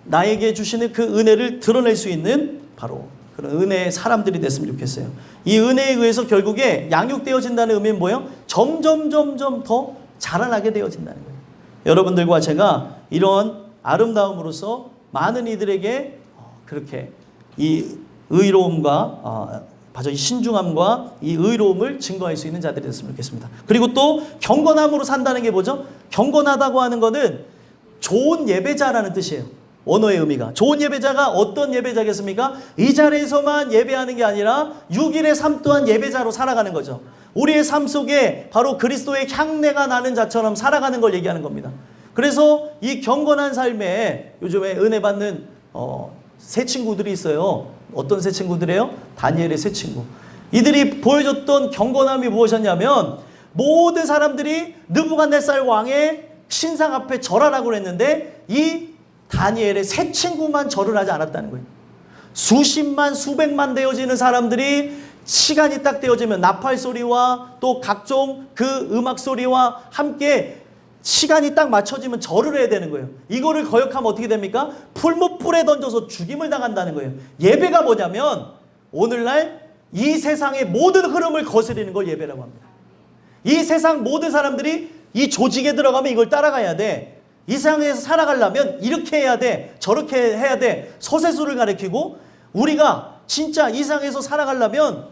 나에게 주시는 그 은혜를 드러낼 수 있는 바로 그런 은혜의 사람들이 됐으면 좋겠어요. 이 은혜에 의해서 결국에 양육되어진다는 의미는 뭐예요? 점점 더 자라나게 되어진다는 거예요. 여러분들과 제가 이런 아름다움으로써 많은 이들에게 그렇게 이 의로움과 이 신중함과 이 의로움을 증거할 수 있는 자들이 됐으면 좋겠습니다. 그리고 또 경건함으로 산다는 게 뭐죠? 경건하다고 하는 것은 좋은 예배자라는 뜻이에요. 언어의 의미가. 좋은 예배자가 어떤 예배자겠습니까? 이 자리에서만 예배하는 게 아니라 6일의 삶 또한 예배자로 살아가는 거죠. 우리의 삶 속에 바로 그리스도의 향내가 나는 자처럼 살아가는 걸 얘기하는 겁니다. 그래서 이 경건한 삶에 요즘에 은혜 받는 새 친구들이 있어요. 어떤 새 친구들이에요? 다니엘의 새 친구. 이들이 보여줬던 경건함이 무엇이었냐면 모든 사람들이 느부갓네살 왕의 신상 앞에 절하라고 했는데 이 다니엘의 새 친구만 절을 하지 않았다는 거예요. 수십만 수백만 되어지는 사람들이 시간이 딱 되어지면 나팔 소리와 또 각종 그 음악 소리와 함께 시간이 딱 맞춰지면 절을 해야 되는 거예요. 이거를 거역하면 어떻게 됩니까? 풀무불에 던져서 죽임을 당한다는 거예요. 예배가 뭐냐면 오늘날 이 세상의 모든 흐름을 거스리는 걸 예배라고 합니다. 이 세상 모든 사람들이 이 조직에 들어가면 이걸 따라가야 돼. 이 세상에서 살아가려면 이렇게 해야 돼. 저렇게 해야 돼. 서세수를 가리키고 우리가 진짜 이 세상에서 살아가려면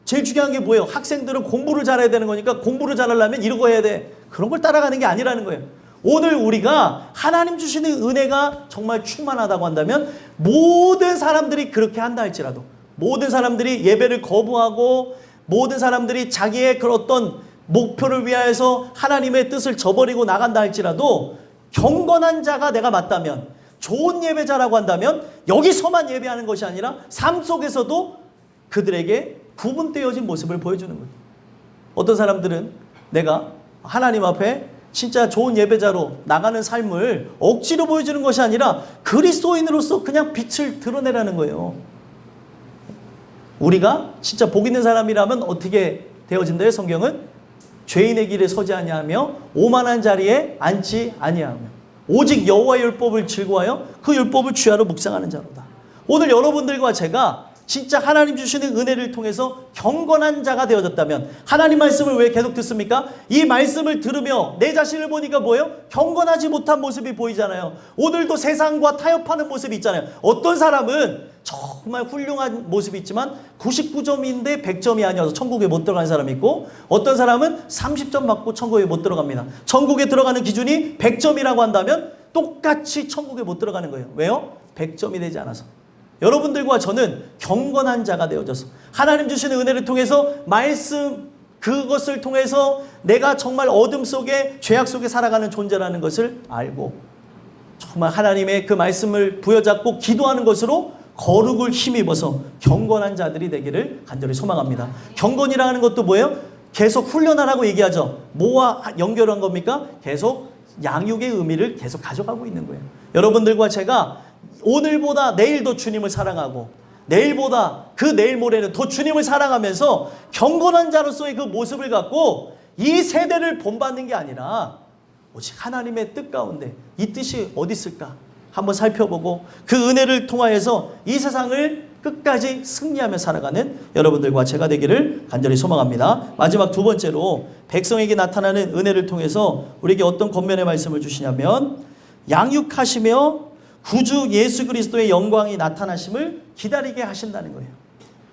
제일 중요한 게 뭐예요? 학생들은 공부를 잘해야 되는 거니까 공부를 잘하려면 이러고 해야 돼. 그런 걸 따라가는 게 아니라는 거예요. 오늘 우리가 하나님 주시는 은혜가 정말 충만하다고 한다면 모든 사람들이 그렇게 한다 할지라도 모든 사람들이 예배를 거부하고 모든 사람들이 자기의 그런 어떤 목표를 위하여서 하나님의 뜻을 저버리고 나간다 할지라도 경건한 자가 내가 맞다면 좋은 예배자라고 한다면 여기서만 예배하는 것이 아니라 삶 속에서도 그들에게 구분되어진 모습을 보여주는 거예요. 어떤 사람들은 내가 하나님 앞에 진짜 좋은 예배자로 나가는 삶을 억지로 보여주는 것이 아니라 그리스도인으로서 그냥 빛을 드러내라는 거예요. 우리가 진짜 복 있는 사람이라면 어떻게 되어진대요? 성경은 죄인의 길에 서지 아니하며 오만한 자리에 앉지 아니하며 오직 여호와의 율법을 즐거워하여 그 율법을 주야로 묵상하는 자로다. 오늘 여러분들과 제가 진짜 하나님 주시는 은혜를 통해서 경건한 자가 되어졌다면 하나님 말씀을 왜 계속 듣습니까? 이 말씀을 들으며 내 자신을 보니까 뭐예요? 경건하지 못한 모습이 보이잖아요. 오늘도 세상과 타협하는 모습이 있잖아요. 어떤 사람은 정말 훌륭한 모습이 있지만 99점인데 100점이 아니어서 천국에 못 들어가는 사람이 있고 어떤 사람은 30점 맞고 천국에 못 들어갑니다. 천국에 들어가는 기준이 100점이라고 한다면 똑같이 천국에 못 들어가는 거예요. 왜요? 100점이 되지 않아서. 여러분들과 저는 경건한 자가 되어져서 하나님 주시는 은혜를 통해서 말씀 그것을 통해서 내가 정말 어둠 속에 죄악 속에 살아가는 존재라는 것을 알고 정말 하나님의 그 말씀을 부여잡고 기도하는 것으로 거룩을 힘입어서 경건한 자들이 되기를 간절히 소망합니다. 경건이라는 것도 뭐예요? 계속 훈련하라고 얘기하죠. 뭐와 연결한 겁니까? 계속 양육의 의미를 계속 가져가고 있는 거예요. 여러분들과 제가 오늘보다 내일 더 주님을 사랑하고 내일보다 그 내일 모레는 더 주님을 사랑하면서 경건한 자로서의 그 모습을 갖고 이 세대를 본받는 게 아니라 오직 하나님의 뜻 가운데 이 뜻이 어디 있을까 한번 살펴보고 그 은혜를 통하여서 이 세상을 끝까지 승리하며 살아가는 여러분들과 제가 되기를 간절히 소망합니다. 마지막 두 번째로 백성에게 나타나는 은혜를 통해서 우리에게 어떤 권면의 말씀을 주시냐면 양육하시며 구주 예수 그리스도의 영광이 나타나심을 기다리게 하신다는 거예요.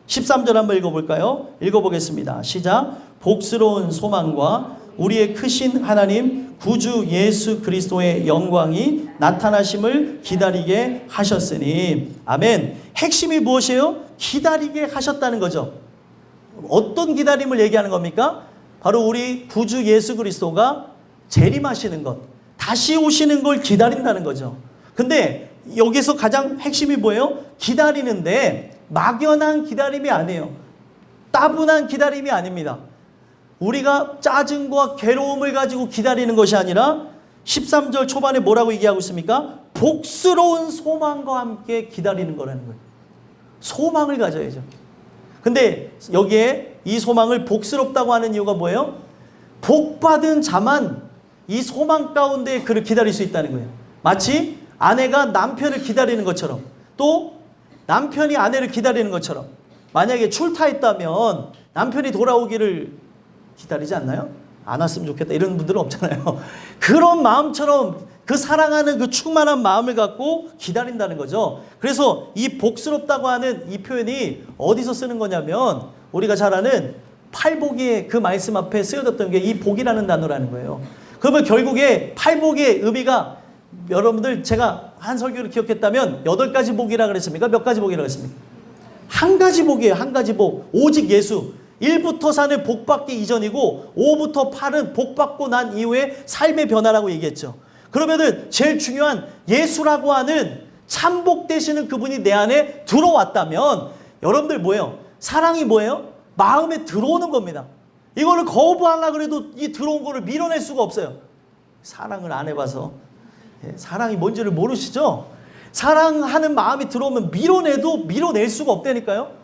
13절 한번 읽어볼까요? 읽어보겠습니다. 시작. 복스러운 소망과 우리의 크신 하나님 구주 예수 그리스도의 영광이 나타나심을 기다리게 하셨으니. 아멘. 핵심이 무엇이에요? 기다리게 하셨다는 거죠. 어떤 기다림을 얘기하는 겁니까? 바로 우리 구주 예수 그리스도가 재림하시는 것, 다시 오시는 걸 기다린다는 거죠. 근데 여기서 가장 핵심이 뭐예요? 기다리는데 막연한 기다림이 아니에요. 따분한 기다림이 아닙니다. 우리가 짜증과 괴로움을 가지고 기다리는 것이 아니라 13절 초반에 뭐라고 얘기하고 있습니까? 복스러운 소망과 함께 기다리는 거라는 거예요. 소망을 가져야죠. 근데 여기에 이 소망을 복스럽다고 하는 이유가 뭐예요? 복받은 자만 이 소망 가운데 그를 기다릴 수 있다는 거예요. 마치 아내가 남편을 기다리는 것처럼, 또 남편이 아내를 기다리는 것처럼, 만약에 출타했다면 남편이 돌아오기를 기다리지 않나요? 안 왔으면 좋겠다 이런 분들은 없잖아요. 그런 마음처럼 그 사랑하는 그 충만한 마음을 갖고 기다린다는 거죠. 그래서 이 복스럽다고 하는 이 표현이 어디서 쓰는 거냐면 우리가 잘 아는 팔복의 그 말씀 앞에 쓰여졌던 게 이 복이라는 단어라는 거예요. 그러면 결국에 팔복의 의미가 여러분들 제가 한 설교를 기억했다면 8가지 복이라 그랬습니까? 몇 가지 복이라고 했습니까? 한 가지 복이에요. 한 가지 복. 오직 예수. 1부터 4는 복받기 이전이고 5부터 8은 복받고 난 이후에 삶의 변화라고 얘기했죠. 그러면은 제일 중요한 예수라고 하는 참복 되시는 그분이 내 안에 들어왔다면 여러분들 뭐예요? 사랑이 뭐예요? 마음에 들어오는 겁니다. 이거를 거부하려고 해도 이 들어온 거를 밀어낼 수가 없어요. 사랑을 안 해봐서 사랑이 뭔지를 모르시죠? 사랑하는 마음이 들어오면 밀어내도 밀어낼 수가 없다니까요.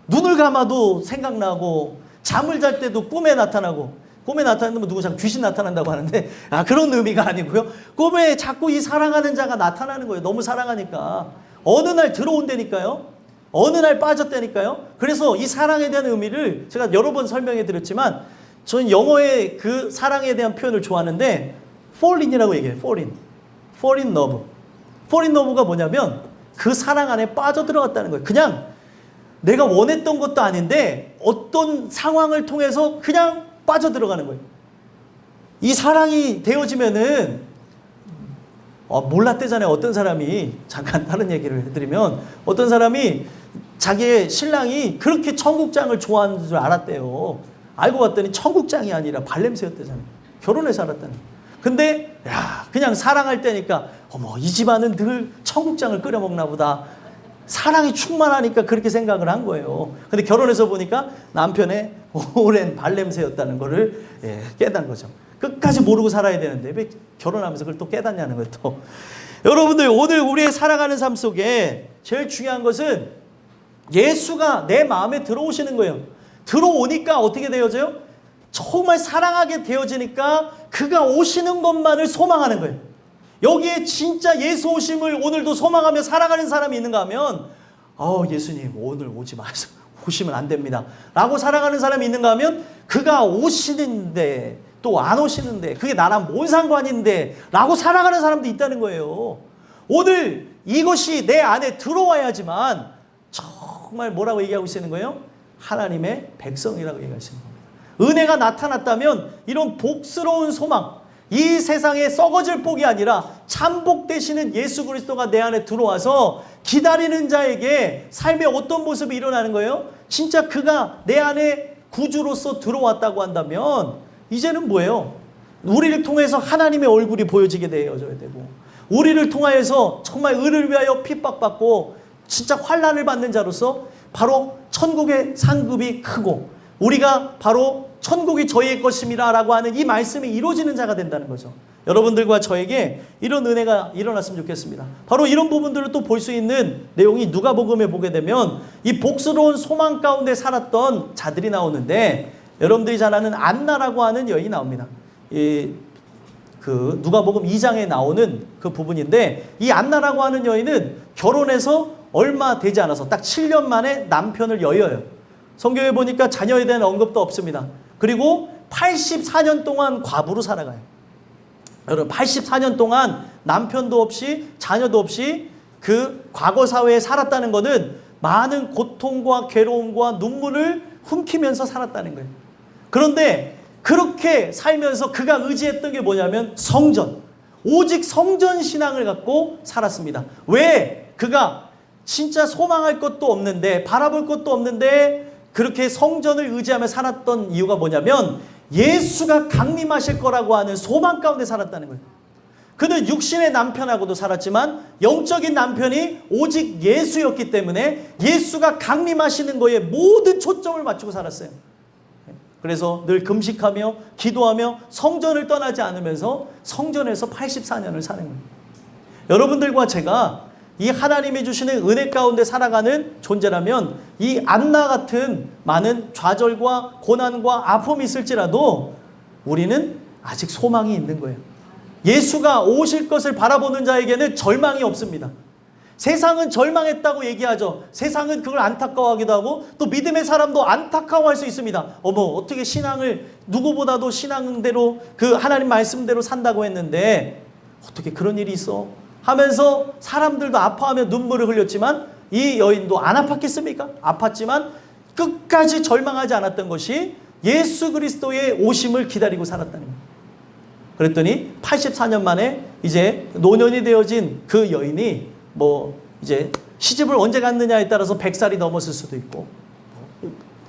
눈을 감아도 생각나고 잠을 잘 때도 꿈에 나타나고, 꿈에 나타나는 건 누구 참 귀신 나타난다고 하는데 그런 의미가 아니고요. 꿈에 자꾸 이 사랑하는 자가 나타나는 거예요. 너무 사랑하니까. 어느 날 들어온다니까요. 어느 날 빠졌다니까요. 그래서 이 사랑에 대한 의미를 제가 여러 번 설명해 드렸지만 저는 영어의 그 사랑에 대한 표현을 좋아하는데 fall in이라고 얘기해요. fall in. fall in love. fall in love가 뭐냐면 그 사랑 안에 빠져들어갔다는 거예요. 그냥 내가 원했던 것도 아닌데 어떤 상황을 통해서 그냥 빠져들어가는 거예요. 이 사랑이 되어지면은 몰랐대잖아요. 어떤 사람이, 잠깐 다른 얘기를 해드리면 어떤 사람이 자기의 신랑이 그렇게 청국장을 좋아하는 줄 알았대요. 알고 봤더니 청국장이 아니라 발냄새였대잖아요. 결혼해서 알았다는 거예요. 근데 그냥 사랑할 때니까 어머 이 집안은 늘 청국장을 끓여 먹나 보다. 사랑이 충만하니까 그렇게 생각을 한 거예요. 근데 결혼해서 보니까 남편의 오랜 발냄새였다는 거를 깨달은 거죠. 끝까지 모르고 살아야 되는데 왜 결혼하면서 그걸 또 깨닫냐는 거예요. 또 여러분들 오늘 우리의 살아가는 삶 속에 제일 중요한 것은 예수가 내 마음에 들어오시는 거예요. 들어오니까 어떻게 되어져요? 정말 사랑하게 되어지니까 그가 오시는 것만을 소망하는 거예요. 여기에 진짜 예수 오심을 오늘도 소망하며 살아가는 사람이 있는가 하면 예수님 오늘 오지 마세요. 오시면 안 됩니다. 라고 살아가는 사람이 있는가 하면 그가 오시는데 또 안 오시는데 그게 나랑 뭔 상관인데 라고 살아가는 사람도 있다는 거예요. 오늘 이것이 내 안에 들어와야지만 정말 뭐라고 얘기하고 있는 거예요? 하나님의 백성이라고 얘기하시는 겁니다. 은혜가 나타났다면 이런 복스러운 소망, 이 세상에 썩어질 복이 아니라 참복 되시는 예수 그리스도가 내 안에 들어와서 기다리는 자에게 삶의 어떤 모습이 일어나는 거예요? 진짜 그가 내 안에 구주로서 들어왔다고 한다면 이제는 뭐예요? 우리를 통해서 하나님의 얼굴이 보여지게 되어져야 되고, 우리를 통하여서 정말 의를 위하여 핍박받고 진짜 환난을 받는 자로서 바로 천국의 상급이 크고 우리가 바로 천국이 저희의 것임이라 라고 하는 이 말씀이 이루어지는 자가 된다는 거죠. 여러분들과 저에게 이런 은혜가 일어났으면 좋겠습니다. 바로 이런 부분들을 또 볼 수 있는 내용이 누가복음에 보게 되면 이 복스러운 소망 가운데 살았던 자들이 나오는데, 여러분들이 잘 아는 안나라고 하는 여인이 나옵니다. 누가복음 2장에 나오는 그 부분인데, 이 안나라고 하는 여인은 결혼해서 얼마 되지 않아서 딱 7년 만에 남편을 여의어요. 성경에 보니까 자녀에 대한 언급도 없습니다. 그리고 84년 동안 과부로 살아가요. 여러분 84년 동안 남편도 없이 자녀도 없이 그 과거 사회에 살았다는 것은 많은 고통과 괴로움과 눈물을 훔키면서 살았다는 거예요. 그런데 그렇게 살면서 그가 의지했던 게 뭐냐면 성전, 오직 성전 신앙을 갖고 살았습니다. 왜? 그가 진짜 소망할 것도 없는데 바라볼 것도 없는데 그렇게 성전을 의지하며 살았던 이유가 뭐냐면 예수가 강림하실 거라고 하는 소망 가운데 살았다는 거예요. 그는 육신의 남편하고도 살았지만 영적인 남편이 오직 예수였기 때문에 예수가 강림하시는 거에 모든 초점을 맞추고 살았어요. 그래서 늘 금식하며 기도하며 성전을 떠나지 않으면서 성전에서 84년을 사는 거예요. 여러분들과 제가 이 하나님이 주시는 은혜 가운데 살아가는 존재라면 이 안나 같은 많은 좌절과 고난과 아픔이 있을지라도 우리는 아직 소망이 있는 거예요. 예수가 오실 것을 바라보는 자에게는 절망이 없습니다. 세상은 절망했다고 얘기하죠. 세상은 그걸 안타까워하기도 하고 또 믿음의 사람도 안타까워할 수 있습니다. 어머 어떻게 신앙을 누구보다도 신앙대로 그 하나님 말씀대로 산다고 했는데 어떻게 그런 일이 있어? 하면서 사람들도 아파하며 눈물을 흘렸지만 이 여인도 안 아팠겠습니까? 아팠지만 끝까지 절망하지 않았던 것이 예수 그리스도의 오심을 기다리고 살았다는 거예요. 그랬더니 84년 만에 이제 노년이 되어진 그 여인이 뭐 이제 시집을 언제 갔느냐에 따라서 100살이 넘었을 수도 있고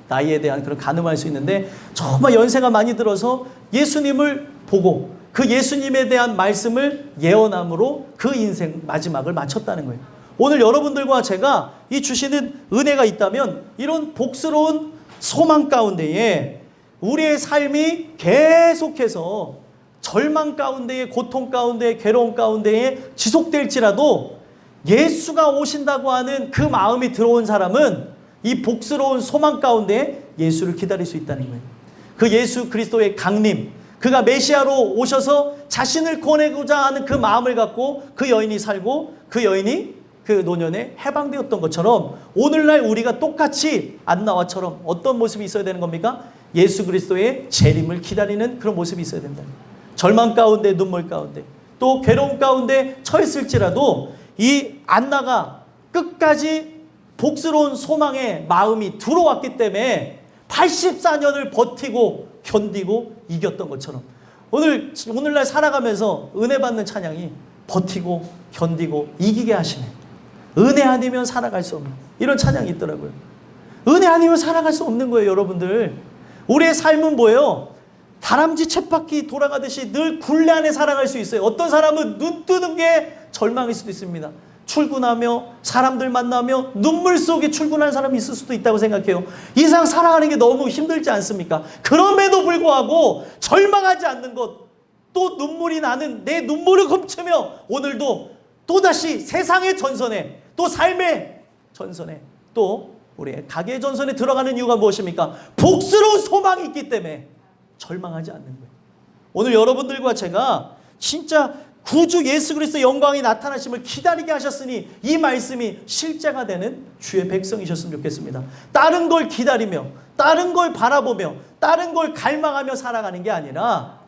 나이에 대한 그런 가늠할 수 있는데 정말 연세가 많이 들어서 예수님을 보고 그 예수님에 대한 말씀을 예언함으로 그 인생 마지막을 마쳤다는 거예요. 오늘 여러분들과 제가 이 주시는 은혜가 있다면 이런 복스러운 소망 가운데에 우리의 삶이 계속해서 절망 가운데에 고통 가운데에 괴로움 가운데에 지속될지라도 예수가 오신다고 하는 그 마음이 들어온 사람은 이 복스러운 소망 가운데 예수를 기다릴 수 있다는 거예요. 그 예수 그리스도의 강림, 그가 메시아로 오셔서 자신을 꺼내고자 하는 그 마음을 갖고 그 여인이 살고 그 여인이 그 노년에 해방되었던 것처럼 오늘날 우리가 똑같이 안나와처럼 어떤 모습이 있어야 되는 겁니까? 예수 그리스도의 재림을 기다리는 그런 모습이 있어야 된다. 절망 가운데 눈물 가운데 또 괴로움 가운데 처했을지라도 이 안나가 끝까지 복스러운 소망의 마음이 들어왔기 때문에 84년을 버티고 견디고 이겼던 것처럼 오늘날 살아가면서 은혜 받는 찬양이 버티고 견디고 이기게 하시네. 은혜 아니면 살아갈 수 없는 이런 찬양이 있더라고요. 은혜 아니면 살아갈 수 없는 거예요, 여러분들. 우리의 삶은 뭐예요? 다람쥐 쳇바퀴 돌아가듯이 늘 굴레 안에 살아갈 수 있어요. 어떤 사람은 눈 뜨는 게 절망일 수도 있습니다. 출근하며 사람들 만나며 눈물 속에 출근하는 사람이 있을 수도 있다고 생각해요. 이 세상 살아가는 게 너무 힘들지 않습니까? 그럼에도 불구하고 절망하지 않는 것, 또 눈물이 나는 내 눈물을 훔치며 오늘도 또다시 세상의 전선에 또 삶의 전선에 또 우리의 가계의 전선에 들어가는 이유가 무엇입니까? 복스러운 소망이 있기 때문에 절망하지 않는 거예요. 오늘 여러분들과 제가 진짜 구주 예수 그리스도 영광이 나타나심을 기다리게 하셨으니 이 말씀이 실제가 되는 주의 백성이셨으면 좋겠습니다. 다른 걸 기다리며 다른 걸 바라보며 다른 걸 갈망하며 살아가는 게 아니라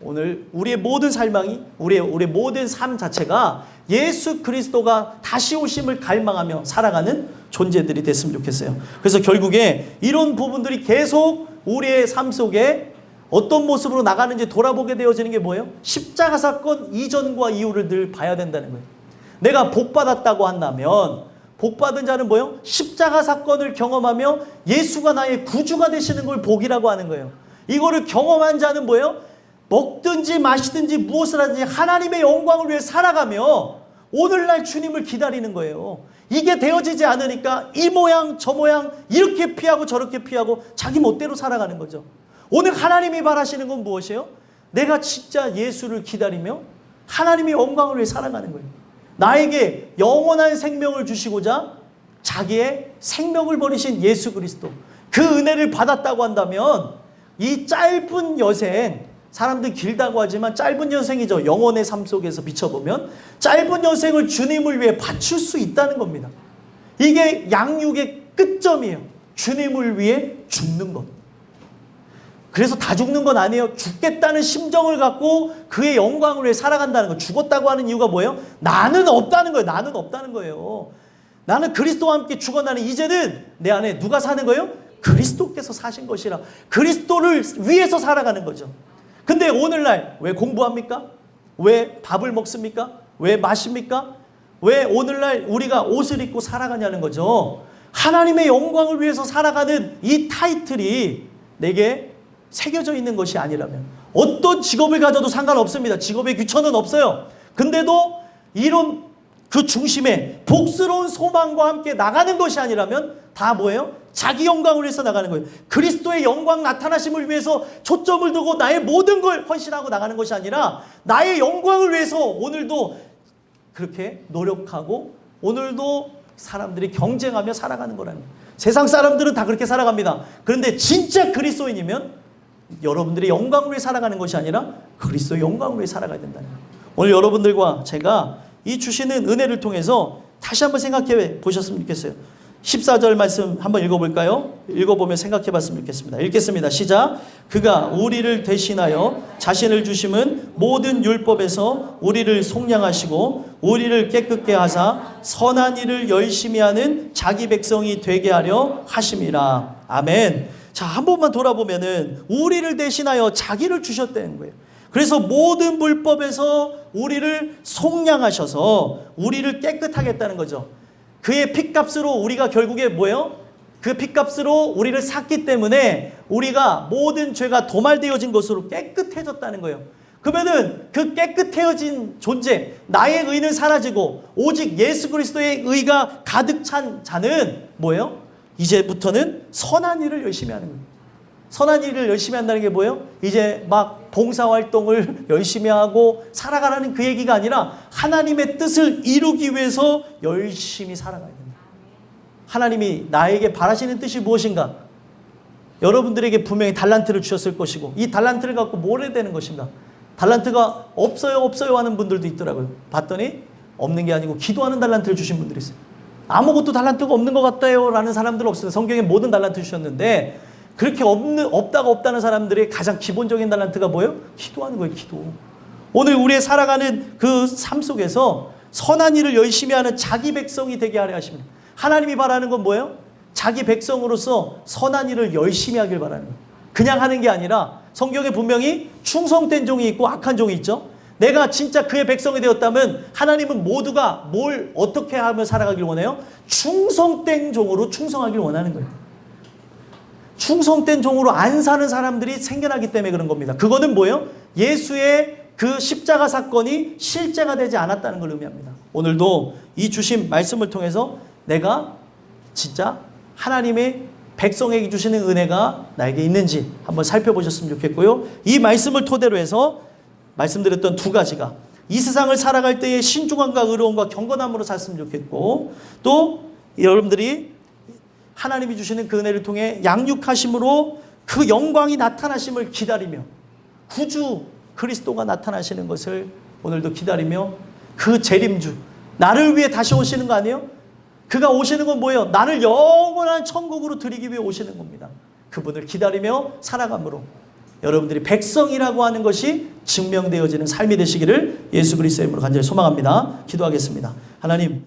오늘 우리의 모든 삶이 우리의 모든 삶 자체가 예수 그리스도가 다시 오심을 갈망하며 살아가는 존재들이 됐으면 좋겠어요. 그래서 결국에 이런 부분들이 계속 우리의 삶 속에 어떤 모습으로 나가는지 돌아보게 되어지는 게 뭐예요? 십자가 사건 이전과 이후를 늘 봐야 된다는 거예요. 내가 복받았다고 한다면 복받은 자는 뭐예요? 십자가 사건을 경험하며 예수가 나의 구주가 되시는 걸 복이라고 하는 거예요. 이거를 경험한 자는 뭐예요? 먹든지 마시든지 무엇을 하든지 하나님의 영광을 위해 살아가며 오늘날 주님을 기다리는 거예요. 이게 되어지지 않으니까 이 모양 저 모양 이렇게 피하고 저렇게 피하고 자기 멋대로 살아가는 거죠. 오늘 하나님이 바라시는 건 무엇이에요? 내가 진짜 예수를 기다리며 하나님의 영광을 위해 살아가는 거예요. 나에게 영원한 생명을 주시고자 자기의 생명을 버리신 예수 그리스도 그 은혜를 받았다고 한다면 이 짧은 여생, 사람들 길다고 하지만 짧은 여생이죠. 영혼의 삶 속에서 비춰보면 짧은 여생을 주님을 위해 바칠 수 있다는 겁니다. 이게 양육의 끝점이에요. 주님을 위해 죽는 것. 그래서 다 죽는 건 아니에요. 죽겠다는 심정을 갖고 그의 영광을 위해 살아간다는 거. 죽었다고 하는 이유가 뭐예요? 나는 없다는 거예요. 나는 없다는 거예요. 나는 그리스도와 함께 죽어나는 이제는 내 안에 누가 사는 거예요? 그리스도께서 사신 것이라. 그리스도를 위해서 살아가는 거죠. 근데 오늘날 왜 공부합니까? 왜 밥을 먹습니까? 왜 마십니까? 왜 오늘날 우리가 옷을 입고 살아가냐는 거죠. 하나님의 영광을 위해서 살아가는 이 타이틀이 내게 새겨져 있는 것이 아니라면 어떤 직업을 가져도 상관없습니다. 직업에 귀천은 없어요. 근데도 이런 그 중심에 복스러운 소망과 함께 나가는 것이 아니라면 다 뭐예요? 자기 영광을 위해서 나가는 거예요. 그리스도의 영광 나타나심을 위해서 초점을 두고 나의 모든 걸 헌신하고 나가는 것이 아니라 나의 영광을 위해서 오늘도 그렇게 노력하고 오늘도 사람들이 경쟁하며 살아가는 거라는 거예요. 세상 사람들은 다 그렇게 살아갑니다. 그런데 진짜 그리스도인이면 여러분들의 영광을 위해 살아가는 것이 아니라 그리스도의 영광을 위해 살아가야 된다는 거예요. 오늘 여러분들과 제가 이 주시는 은혜를 통해서 다시 한번 생각해 보셨으면 좋겠어요. 14절 말씀 한번 읽어볼까요? 읽어보며 생각해 봤으면 좋겠습니다. 읽겠습니다. 시작. 그가 우리를 대신하여 자신을 주심은 모든 율법에서 우리를 속량하시고 우리를 깨끗게 하사 선한 일을 열심히 하는 자기 백성이 되게 하려 하심이라. 아멘. 자, 한 번만 돌아보면은 우리를 대신하여 자기를 주셨다는 거예요. 그래서 모든 불법에서 우리를 속량하셔서 우리를 깨끗하게 했다는 거죠. 그의 핏값으로 우리가 결국에 뭐예요? 그 핏값으로 우리를 샀기 때문에 우리가 모든 죄가 도말되어진 것으로 깨끗해졌다는 거예요. 그러면은 그 깨끗해진 존재, 나의 의는 사라지고 오직 예수 그리스도의 의가 가득 찬 자는 뭐예요? 이제부터는 선한 일을 열심히 하는 거예요. 선한 일을 열심히 한다는 게 뭐예요? 이제 막 봉사활동을 열심히 하고 살아가라는 그 얘기가 아니라 하나님의 뜻을 이루기 위해서 열심히 살아가야 됩니다. 하나님이 나에게 바라시는 뜻이 무엇인가? 여러분들에게 분명히 달란트를 주셨을 것이고 이 달란트를 갖고 뭘 해야 되는 것인가? 달란트가 없어요 하는 분들도 있더라고요. 봤더니 없는 게 아니고 기도하는 달란트를 주신 분들이 있어요. 아무것도 달란트가 없는 것 같아요 라는 사람들은 없어요. 성경에 모든 달란트 주셨는데 그렇게 없다는 사람들의 가장 기본적인 달란트가 뭐예요? 기도하는 거예요. 기도. 오늘 우리의 살아가는 그 삶 속에서 선한 일을 열심히 하는 자기 백성이 되게 하려 하십니다. 하나님이 바라는 건 뭐예요? 자기 백성으로서 선한 일을 열심히 하길 바라는 거예요. 그냥 하는 게 아니라 성경에 분명히 충성된 종이 있고 악한 종이 있죠. 내가 진짜 그의 백성이 되었다면 하나님은 모두가 뭘 어떻게 하며 살아가길 원해요? 충성된 종으로 충성하길 원하는 거예요. 충성된 종으로 안 사는 사람들이 생겨나기 때문에 그런 겁니다. 그거는 뭐예요? 예수의 그 십자가 사건이 실제가 되지 않았다는 걸 의미합니다. 오늘도 이 주신 말씀을 통해서 내가 진짜 하나님의 백성에게 주시는 은혜가 나에게 있는지 한번 살펴보셨으면 좋겠고요. 이 말씀을 토대로 해서 말씀드렸던 두 가지가 이 세상을 살아갈 때의 신중함과 의로움과 경건함으로 살았으면 좋겠고 또 여러분들이 하나님이 주시는 그 은혜를 통해 양육하심으로 그 영광이 나타나심을 기다리며 구주 그리스도가 나타나시는 것을 오늘도 기다리며 그 재림주 나를 위해 다시 오시는 거 아니에요? 그가 오시는 건 뭐예요? 나를 영원한 천국으로 드리기 위해 오시는 겁니다. 그분을 기다리며 살아감으로 여러분들이 백성이라고 하는 것이 증명되어지는 삶이 되시기를 예수 그리스도의 이름으로 간절히 소망합니다. 기도하겠습니다. 하나님